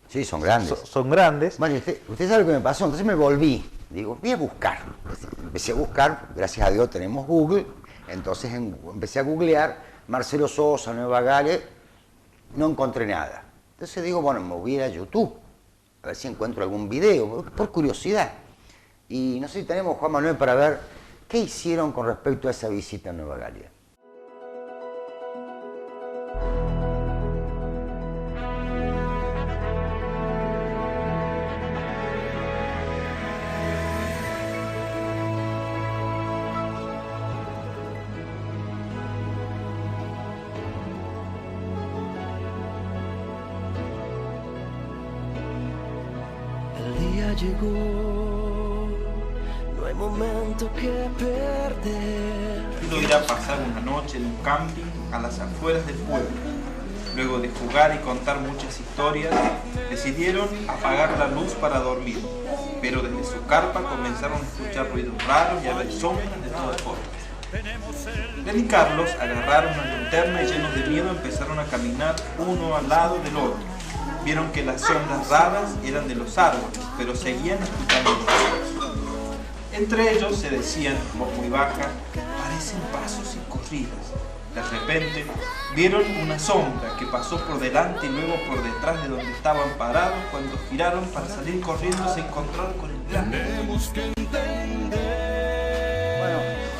Sí, son grandes. Son grandes. Bueno, usted sabe lo que me pasó, entonces me volví. Digo, voy a buscar. Empecé a buscar, gracias a Dios tenemos Google, entonces empecé a googlear Marcelo Sosa, Nueva Galia, no encontré nada. Entonces digo, bueno, me voy a ir a YouTube, a ver si encuentro algún video, por curiosidad. Y no sé si tenemos, Juan Manuel, para ver qué hicieron con respecto a esa visita a Nueva Galia. Llegó, no no hay momento que perder. Decidió ir a pasar una noche en un camping a las afueras del pueblo. Luego de jugar y contar muchas historias, decidieron apagar la luz para dormir, pero desde su carpa comenzaron a escuchar ruidos raros y a ver sombras de todas formas. Len y Carlos agarraron una linterna y llenos de miedo empezaron a caminar uno al lado del otro. Vieron que las sombras raras eran de los árboles, pero seguían escuchando ruidos. Entre ellos se decían en voz muy baja, parecen pasos y corridas. De repente vieron una sombra que pasó por delante y luego por detrás de donde estaban parados. Cuando giraron para salir corriendo se encontraron con el gran. Bueno,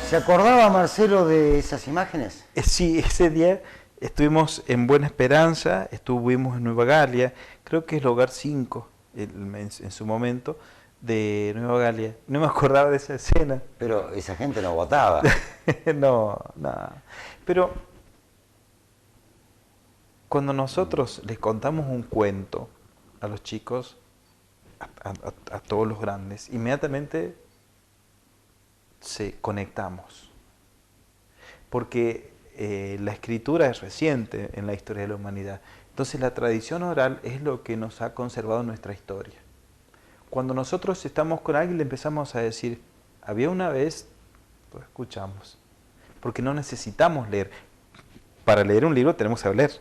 ¿se acordaba Marcelo de esas imágenes? Sí, ese día estuvimos en Buena Esperanza, estuvimos en Nueva Galia, creo que es el hogar 5 en su momento, de Nueva Galia. No me acordaba de esa escena. Pero esa gente no votaba. No, nada. Pero cuando nosotros les contamos un cuento a los chicos, a todos los grandes, inmediatamente conectamos. Porque la escritura es reciente en la historia de la humanidad. Entonces la tradición oral es lo que nos ha conservado nuestra historia. Cuando nosotros estamos con alguien le empezamos a decir, había una vez, pues escuchamos. Porque no necesitamos leer. Para leer un libro tenemos que leer.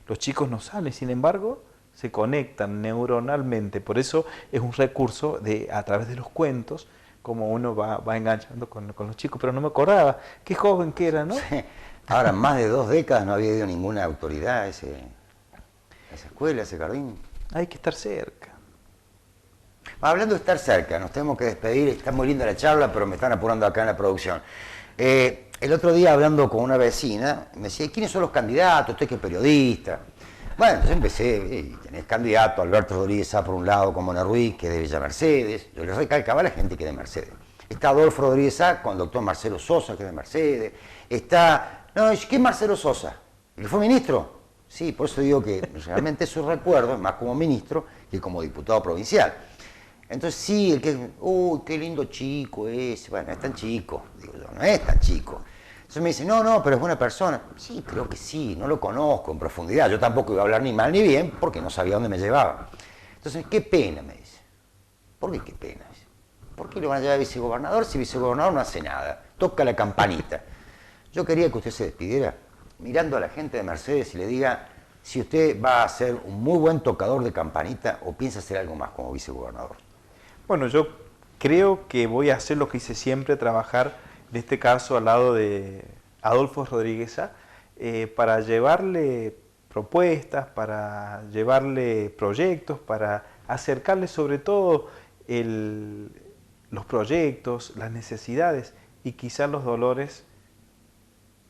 Los chicos no saben, sin embargo, se conectan neuronalmente. Por eso es un recurso a través de los cuentos, como uno va enganchando con los chicos. Pero no me acordaba, qué joven que era, ¿no? Sí. Ahora, en más de 2 décadas no había ido ninguna autoridad a esa escuela, a ese jardín. Hay que estar cerca. Hablando de estar cerca, nos tenemos que despedir. Está muy linda la charla, pero me están apurando acá en la producción. El otro día, hablando con una vecina, me decía, ¿quiénes son los candidatos? Usted que es periodista. Bueno, entonces empecé, tenés candidato Alberto Rodríguez Sá por un lado, con Mona Ruiz, que es de Villa Mercedes. Yo le recalcaba a la gente que es de Mercedes. Está Adolfo Rodríguez Sá con el doctor Marcelo Sosa, que es de Mercedes. Está... No, ¿qué es Marcelo Sosa? ¿El que fue ministro? Sí, por eso digo que realmente su recuerdo es más como ministro que como diputado provincial. Entonces sí, el que, uy, qué lindo chico ese, bueno, no es tan chico, digo yo, no es tan chico. Entonces me dice, no, pero es buena persona. Sí, creo que sí, no lo conozco en profundidad, yo tampoco iba a hablar ni mal ni bien porque no sabía dónde me llevaba. Entonces, qué pena, me dice. ¿Por qué pena? ¿Por qué lo van a llevar a vicegobernador si vicegobernador no hace nada? Toca la campanita. Yo quería que usted se despidiera mirando a la gente de Mercedes y le diga si usted va a ser un muy buen tocador de campanita o piensa hacer algo más como vicegobernador. Bueno, yo creo que voy a hacer lo que hice siempre, trabajar, en este caso, al lado de Adolfo Rodríguez Sá, para llevarle propuestas, para llevarle proyectos, para acercarle sobre todo los proyectos, las necesidades y quizás los dolores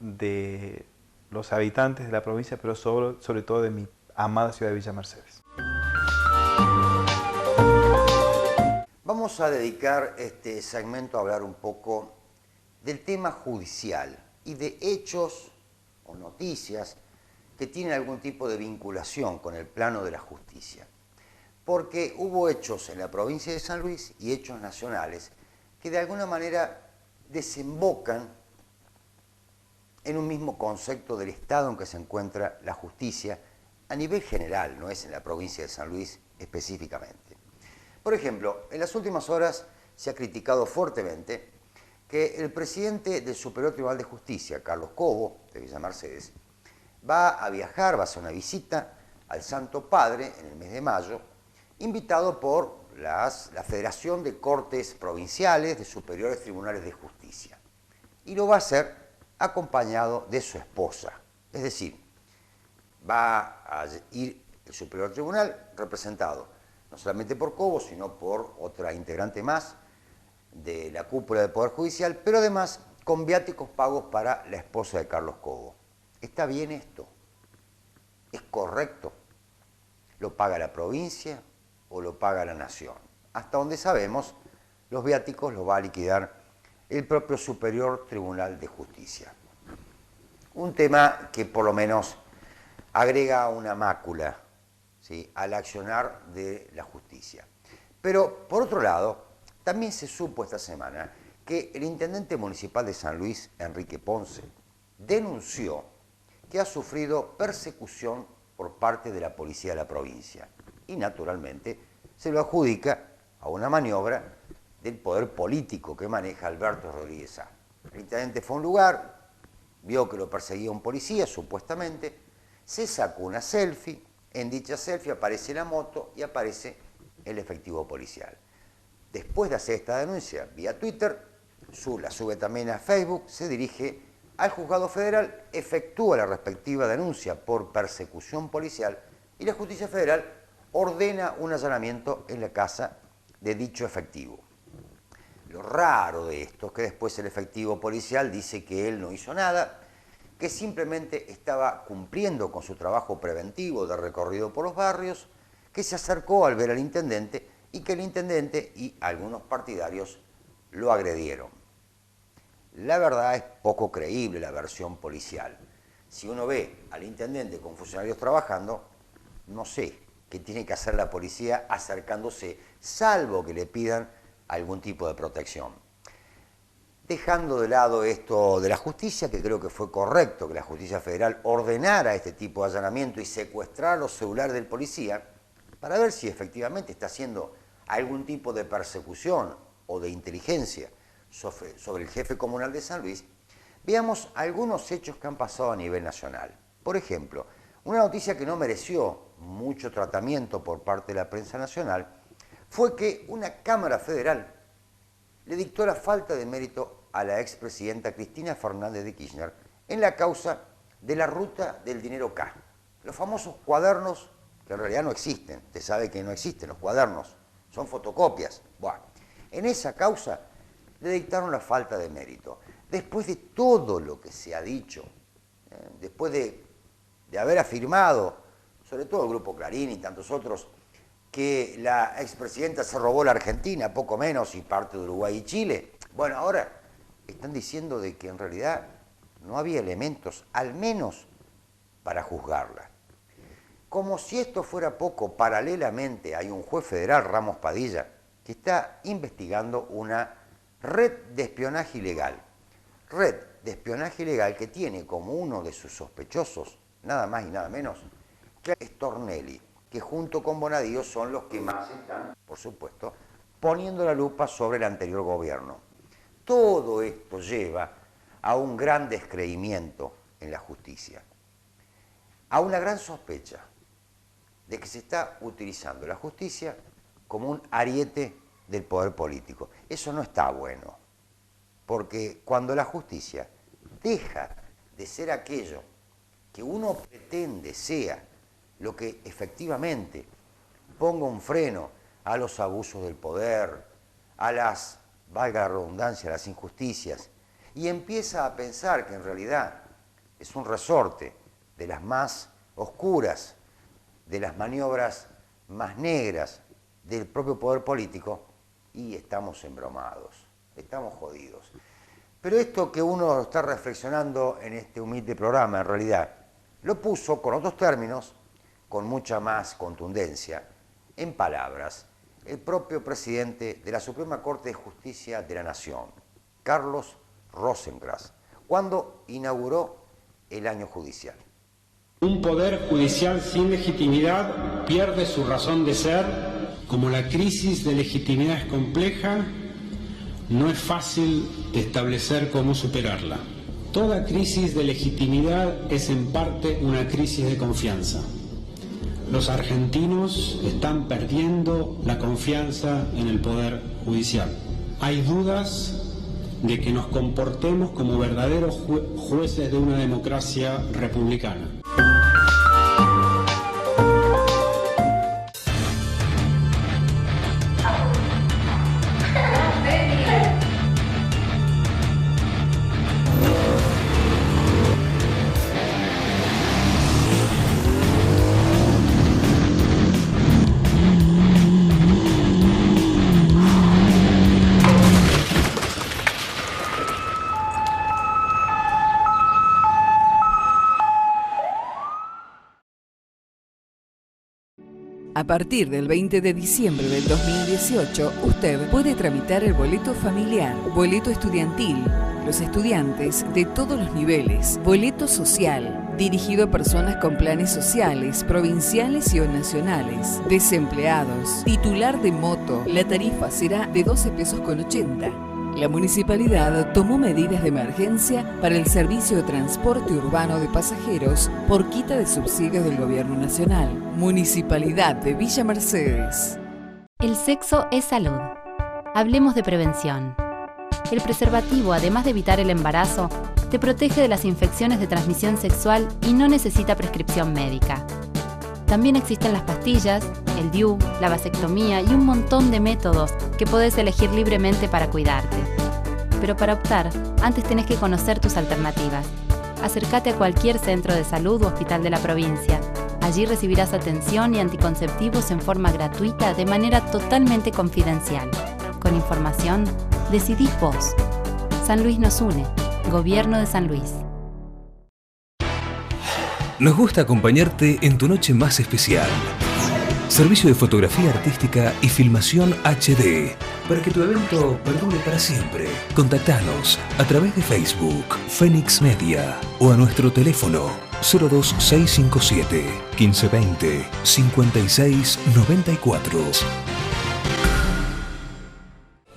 de los habitantes de la provincia, pero sobre todo de mi amada ciudad de Villa Mercedes. Vamos a dedicar este segmento a hablar un poco del tema judicial y de hechos o noticias que tienen algún tipo de vinculación con el plano de la justicia. Porque hubo hechos en la provincia de San Luis y hechos nacionales que de alguna manera desembocan en un mismo concepto del estado en que se encuentra la justicia a nivel general, no es en la provincia de San Luis específicamente. Por ejemplo, en las últimas horas se ha criticado fuertemente que el presidente del Superior Tribunal de Justicia, Carlos Cobo, de Villa Mercedes, va a viajar, va a hacer una visita al Santo Padre en el mes de mayo, invitado por la Federación de Cortes Provinciales de Superiores Tribunales de Justicia. Y lo va a hacer acompañado de su esposa. Es decir, va a ir el Superior Tribunal representado no solamente por Cobo, sino por otra integrante más de la cúpula del Poder Judicial, pero además con viáticos pagos para la esposa de Carlos Cobo. ¿Está bien esto? ¿Es correcto? ¿Lo paga la provincia o lo paga la nación? Hasta donde sabemos, los viáticos los va a liquidar el propio Superior Tribunal de Justicia. Un tema que por lo menos agrega una mácula, ¿sí?, al accionar de la justicia. Pero, por otro lado, También se supo esta semana que el intendente municipal de San Luis, Enrique Ponce, denunció que ha sufrido persecución por parte de la policía de la provincia y naturalmente se lo adjudica a una maniobra del poder político que maneja Alberto Rodríguez Sá. El intendente fue a un lugar, vio que lo perseguía un policía, supuestamente, se sacó una selfie, en dicha selfie aparece la moto y aparece el efectivo policial. Después de hacer esta denuncia vía Twitter, la sube también a Facebook, se dirige al juzgado federal, efectúa la respectiva denuncia por persecución policial y la justicia federal ordena un allanamiento en la casa de dicho efectivo. Lo raro de esto es que después el efectivo policial dice que él no hizo nada, que simplemente estaba cumpliendo con su trabajo preventivo de recorrido por los barrios, que se acercó al ver al intendente y que el intendente y algunos partidarios lo agredieron. La verdad es poco creíble la versión policial. Si uno ve al intendente con funcionarios trabajando, no sé qué tiene que hacer la policía acercándose, salvo que le pidan algún tipo de protección. Dejando de lado esto de la justicia, que creo que fue correcto que la justicia federal ordenara este tipo de allanamiento y secuestrar los celulares del policía, para ver si efectivamente está haciendo algún tipo de persecución o de inteligencia sobre el jefe comunal de San Luis, veamos algunos hechos que han pasado a nivel nacional. Por ejemplo, una noticia que no mereció mucho tratamiento por parte de la prensa nacional fue que una Cámara Federal le dictó la falta de mérito a la expresidenta Cristina Fernández de Kirchner en la causa de la ruta del dinero K. Los famosos cuadernos que en realidad no existen. Usted sabe que no existen los cuadernos, son fotocopias. Bueno, en esa causa le dictaron la falta de mérito. Después de todo lo que se ha dicho, después de haber afirmado, sobre todo el Grupo Clarín y tantos otros, que la expresidenta se robó la Argentina, poco menos, y parte de Uruguay y Chile. Bueno, ahora están diciendo de que en realidad no había elementos, al menos, para juzgarla. Como si esto fuera poco, paralelamente hay un juez federal, Ramos Padilla, que está investigando una red de espionaje ilegal. Red de espionaje ilegal que tiene como uno de sus sospechosos, nada más y nada menos, que Stornelli, que junto con Bonadío son los que más están, por supuesto, poniendo la lupa sobre el anterior gobierno. Todo esto lleva a un gran descreimiento en la justicia, a una gran sospecha de que se está utilizando la justicia como un ariete del poder político. Eso no está bueno, porque cuando la justicia deja de ser aquello que uno pretende sea lo que efectivamente ponga un freno a los abusos del poder, a las, valga la redundancia, a las injusticias, y empieza a pensar que en realidad es un resorte de las más oscuras, de las maniobras más negras del propio poder político, y estamos embromados, estamos jodidos. Pero esto que uno está reflexionando en este humilde programa, en realidad, lo puso con otros términos, con mucha más contundencia, en palabras, el propio presidente de la Suprema Corte de Justicia de la Nación, Carlos Rosenkrantz, cuando inauguró el año judicial. Un poder judicial sin legitimidad pierde su razón de ser. Como la crisis de legitimidad es compleja, no es fácil de establecer cómo superarla. Toda crisis de legitimidad es en parte una crisis de confianza. Los argentinos están perdiendo la confianza en el poder judicial. Hay dudas de que nos comportemos como verdaderos jueces de una democracia republicana. partir del 20 de diciembre del 2018, usted puede tramitar el boleto familiar, boleto estudiantil, los estudiantes de todos los niveles, boleto social, dirigido a personas con planes sociales, provinciales y o nacionales, desempleados, titular de moto. La tarifa será de 12 pesos con 80. La municipalidad tomó medidas de emergencia para el servicio de transporte urbano de pasajeros por quita de subsidios del Gobierno Nacional. Municipalidad de Villa Mercedes. El sexo es salud. Hablemos de prevención. El preservativo, además de evitar el embarazo, te protege de las infecciones de transmisión sexual y no necesita prescripción médica. También existen las pastillas, el DIU, la vasectomía y un montón de métodos que podés elegir libremente para cuidarte. Pero para optar, antes tenés que conocer tus alternativas. Acércate a cualquier centro de salud u hospital de la provincia. Allí recibirás atención y anticonceptivos en forma gratuita de manera totalmente confidencial. Con información, decidís vos. San Luis nos une. Gobierno de San Luis. Nos gusta acompañarte en tu noche más especial. Servicio de fotografía artística y filmación HD. Para que tu evento perdure para siempre. Contactanos a través de Facebook, Fénix Media o a nuestro teléfono 02657 1520 5694.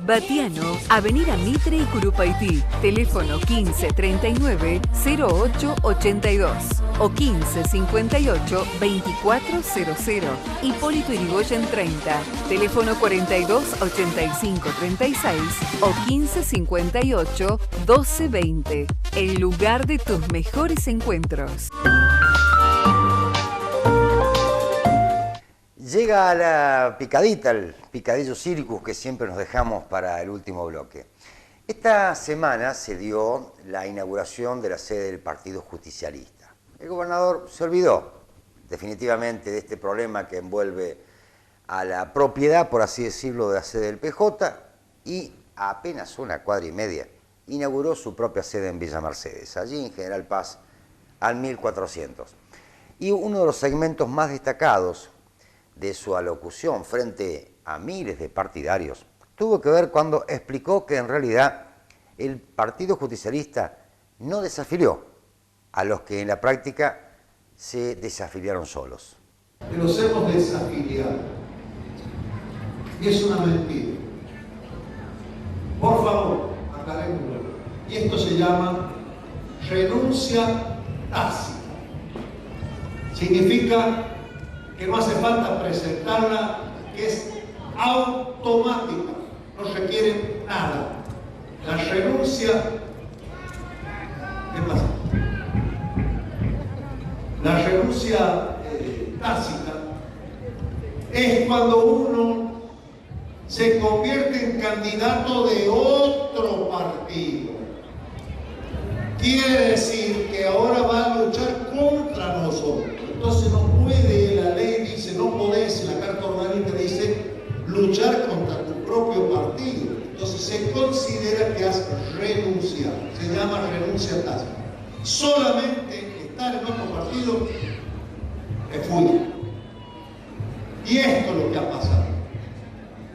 Batiano, Avenida Mitre y Curupaití, teléfono 1539 0882 o 1558 2400. Hipólito Yrigoyen 30, teléfono 42 85 36 o 1558 1220. El lugar de tus mejores encuentros. Llega la picadita, el picadillo circus que siempre nos dejamos para el último bloque. Esta semana se dio la inauguración de la sede del Partido Justicialista. El gobernador se olvidó definitivamente de este problema que envuelve a la propiedad, por así decirlo, de la sede del PJ y a apenas una cuadra y media inauguró su propia sede en Villa Mercedes, allí en General Paz al 1400. Y uno de los segmentos más destacados de su alocución frente a miles de partidarios tuvo que ver cuando explicó que en realidad el Partido Justicialista no desafilió a los que en la práctica se desafiliaron solos. Que los hemos desafiliado. Y es una mentira. Por favor, aclarémoslo. Y esto se llama renuncia tácita. Significa que no hace falta presentarla, que es automática, no requiere nada. La renuncia, ¿qué pasa? La renuncia tácita es cuando uno se convierte en candidato de otro partido. Quiere decir que ahora va a luchar contra nosotros. Entonces no puede, la ley dice, no podés, la Carta Orgánica dice, luchar contra tu propio partido. Entonces se considera que has renunciado. Se llama renuncia tácita. Solamente estar en otro partido es fuga. Y esto es lo que ha pasado.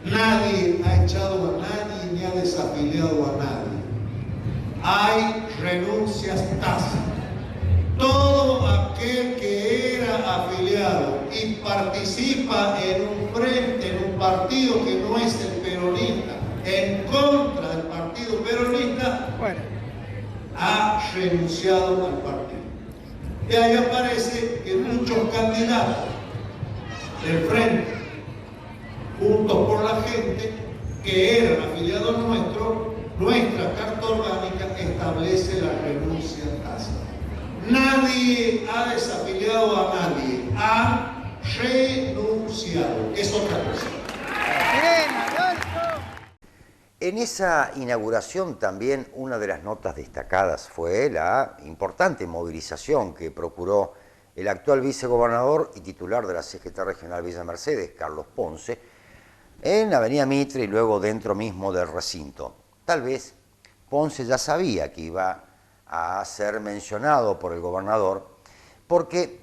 Nadie ha echado a nadie ni ha desafiliado a nadie. Hay renuncias tácitas. Todo aquel que era afiliado y participa en un frente, en un partido que no es el peronista, en contra del partido peronista, ha renunciado al partido. Y ahí aparece que muchos candidatos del frente, juntos por la gente, que eran afiliados nuestros, nuestra Carta Orgánica establece la renuncia tácita. Nadie ha desafiliado a nadie, ha renunciado, es otra cosa. En esa inauguración también una de las notas destacadas fue la importante movilización que procuró el actual vicegobernador y titular de la CGT Regional Villa Mercedes, Carlos Ponce, en Avenida Mitre y luego dentro mismo del recinto. Tal vez Ponce ya sabía que iba a ser mencionado por el gobernador, porque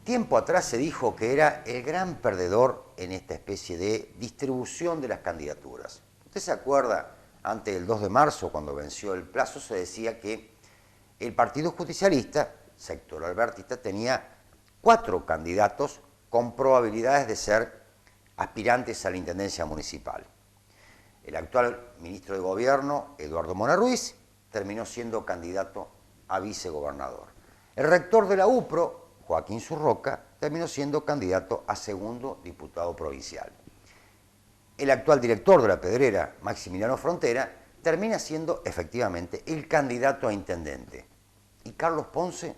tiempo atrás se dijo que era el gran perdedor en esta especie de distribución de las candidaturas. ¿Usted se acuerda? Antes del 2 de marzo, cuando venció el plazo, se decía que el Partido Justicialista, sector albertista, tenía 4 candidatos con probabilidades de ser aspirantes a la intendencia municipal. El actual ministro de Gobierno, Eduardo Mona Ruiz, terminó siendo candidato a vicegobernador. El rector de la UPRO, Joaquín Zurroca, terminó siendo candidato a segundo diputado provincial. El actual director de la Pedrera, Maximiliano Frontera, termina siendo efectivamente el candidato a intendente. Y Carlos Ponce,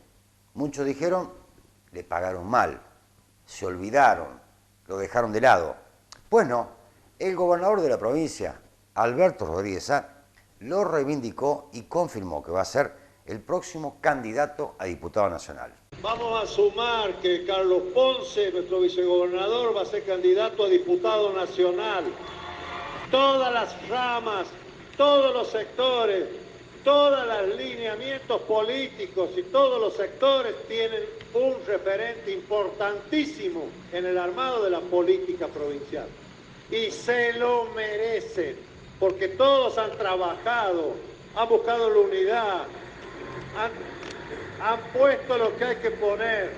muchos dijeron, le pagaron mal, se olvidaron, lo dejaron de lado. Pues no, el gobernador de la provincia, Alberto Rodríguez Sá, lo reivindicó y confirmó que va a ser el próximo candidato a diputado nacional. Vamos a sumar que Carlos Ponce, nuestro vicegobernador, va a ser candidato a diputado nacional. Todas las ramas, todos los sectores, todos los lineamientos políticos y todos los sectores tienen un referente importantísimo en el armado de la política provincial. Y se lo merecen, porque todos han trabajado, han buscado la unidad, han puesto lo que hay que poner.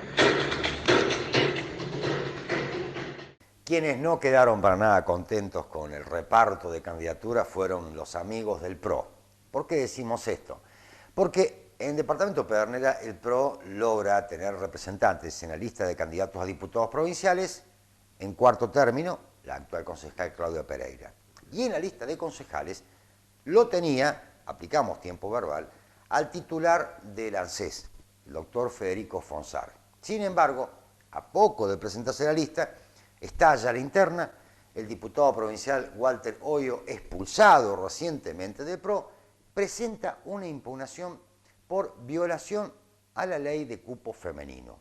Quienes no quedaron para nada contentos con el reparto de candidaturas fueron los amigos del PRO. ¿Por qué decimos esto? Porque en el departamento de Pedernera el PRO logra tener representantes en la lista de candidatos a diputados provinciales, en cuarto término, la actual concejal Claudia Pereira. Y en la lista de concejales lo tenía, aplicamos tiempo verbal, al titular del ANSES, el doctor Federico Fonsar. Sin embargo, a poco de presentarse la lista, estalla la interna, el diputado provincial Walter Hoyo, expulsado recientemente del PRO, presenta una impugnación por violación a la ley de cupo femenino.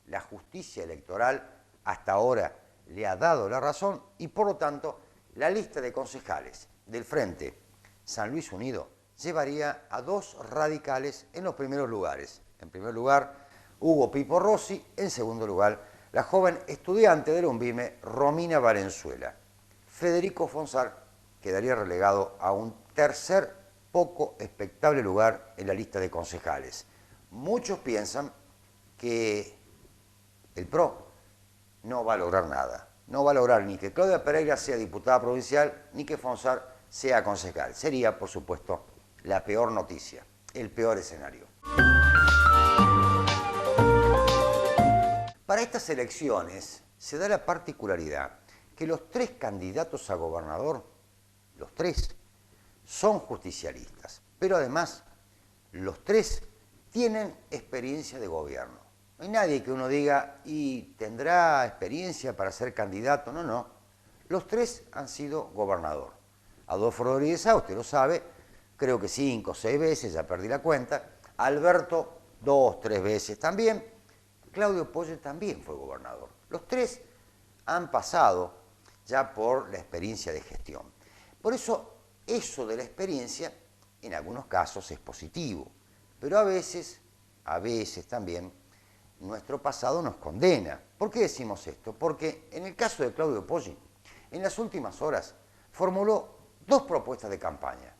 La justicia electoral hasta ahora le ha dado la razón y por lo tanto la lista de concejales del Frente San Luis Unido llevaría a 2 radicales en los primeros lugares. En primer lugar, Hugo Pipo Rossi, en segundo lugar, la joven estudiante del UNVIME, Romina Valenzuela. Federico Fonsar quedaría relegado a un tercer poco expectable lugar en la lista de concejales. Muchos piensan que el PRO no va a lograr nada. No va a lograr ni que Claudia Pereira sea diputada provincial, ni que Fonsar sea concejal. Sería, por supuesto, la peor noticia, el peor escenario. Para estas elecciones se da la particularidad que los 3 candidatos a gobernador, los 3, son justicialistas, pero además los 3 tienen experiencia de gobierno. No hay nadie que uno diga, ¿y tendrá experiencia para ser candidato? No, no. Los 3 han sido gobernador. Adolfo Rodríguez Sá, usted lo sabe, creo que 5 o 6 veces, ya perdí la cuenta. Alberto, 2 o 3 veces también. Claudio Polle también fue gobernador. Los 3 han pasado ya por la experiencia de gestión. Por eso de la experiencia, en algunos casos es positivo, pero a veces también, nuestro pasado nos condena. ¿Por qué decimos esto? Porque en el caso de Claudio Poggi, en las últimas horas formuló 2 propuestas de campaña.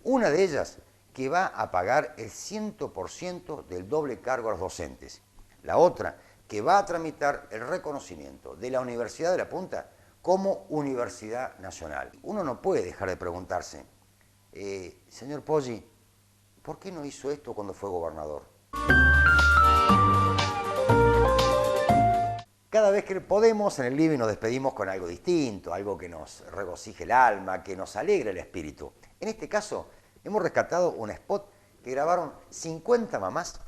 Una de ellas que va a pagar el 100% del doble cargo a los docentes. La otra que va a tramitar el reconocimiento de la Universidad de La Punta como Universidad Nacional. Uno no puede dejar de preguntarse, señor Poggi, ¿por qué no hizo esto cuando fue gobernador? Cada vez que podemos, en el living nos despedimos con algo distinto, algo que nos regocije el alma, que nos alegre el espíritu. En este caso, hemos rescatado un spot que grabaron 50 mamás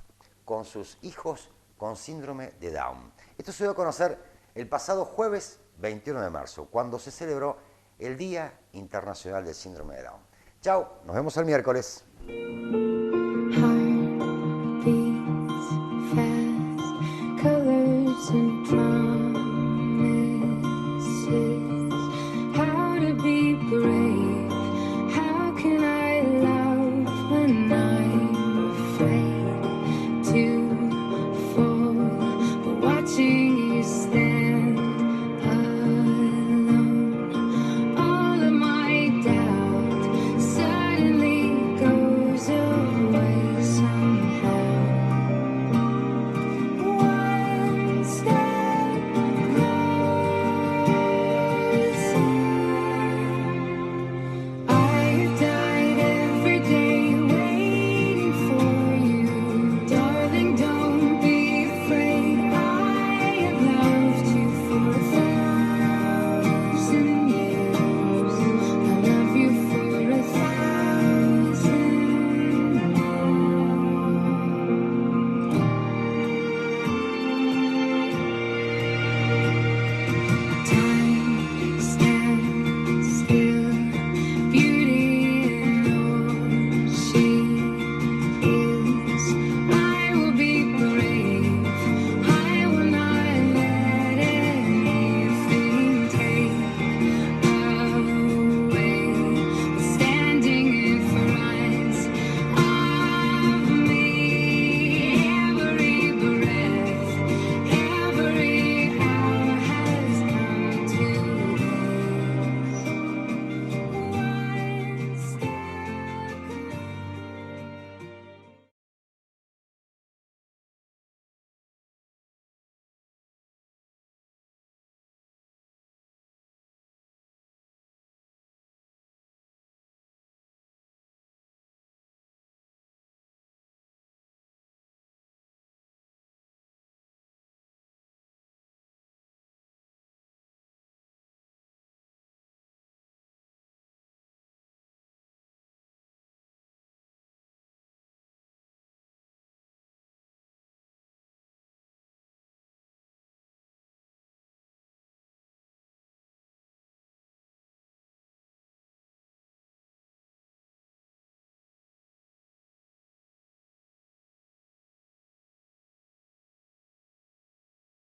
con sus hijos con síndrome de Down. Esto se dio a conocer el pasado jueves 21 de marzo, cuando se celebró el Día Internacional del Síndrome de Down. Chao, nos vemos el miércoles.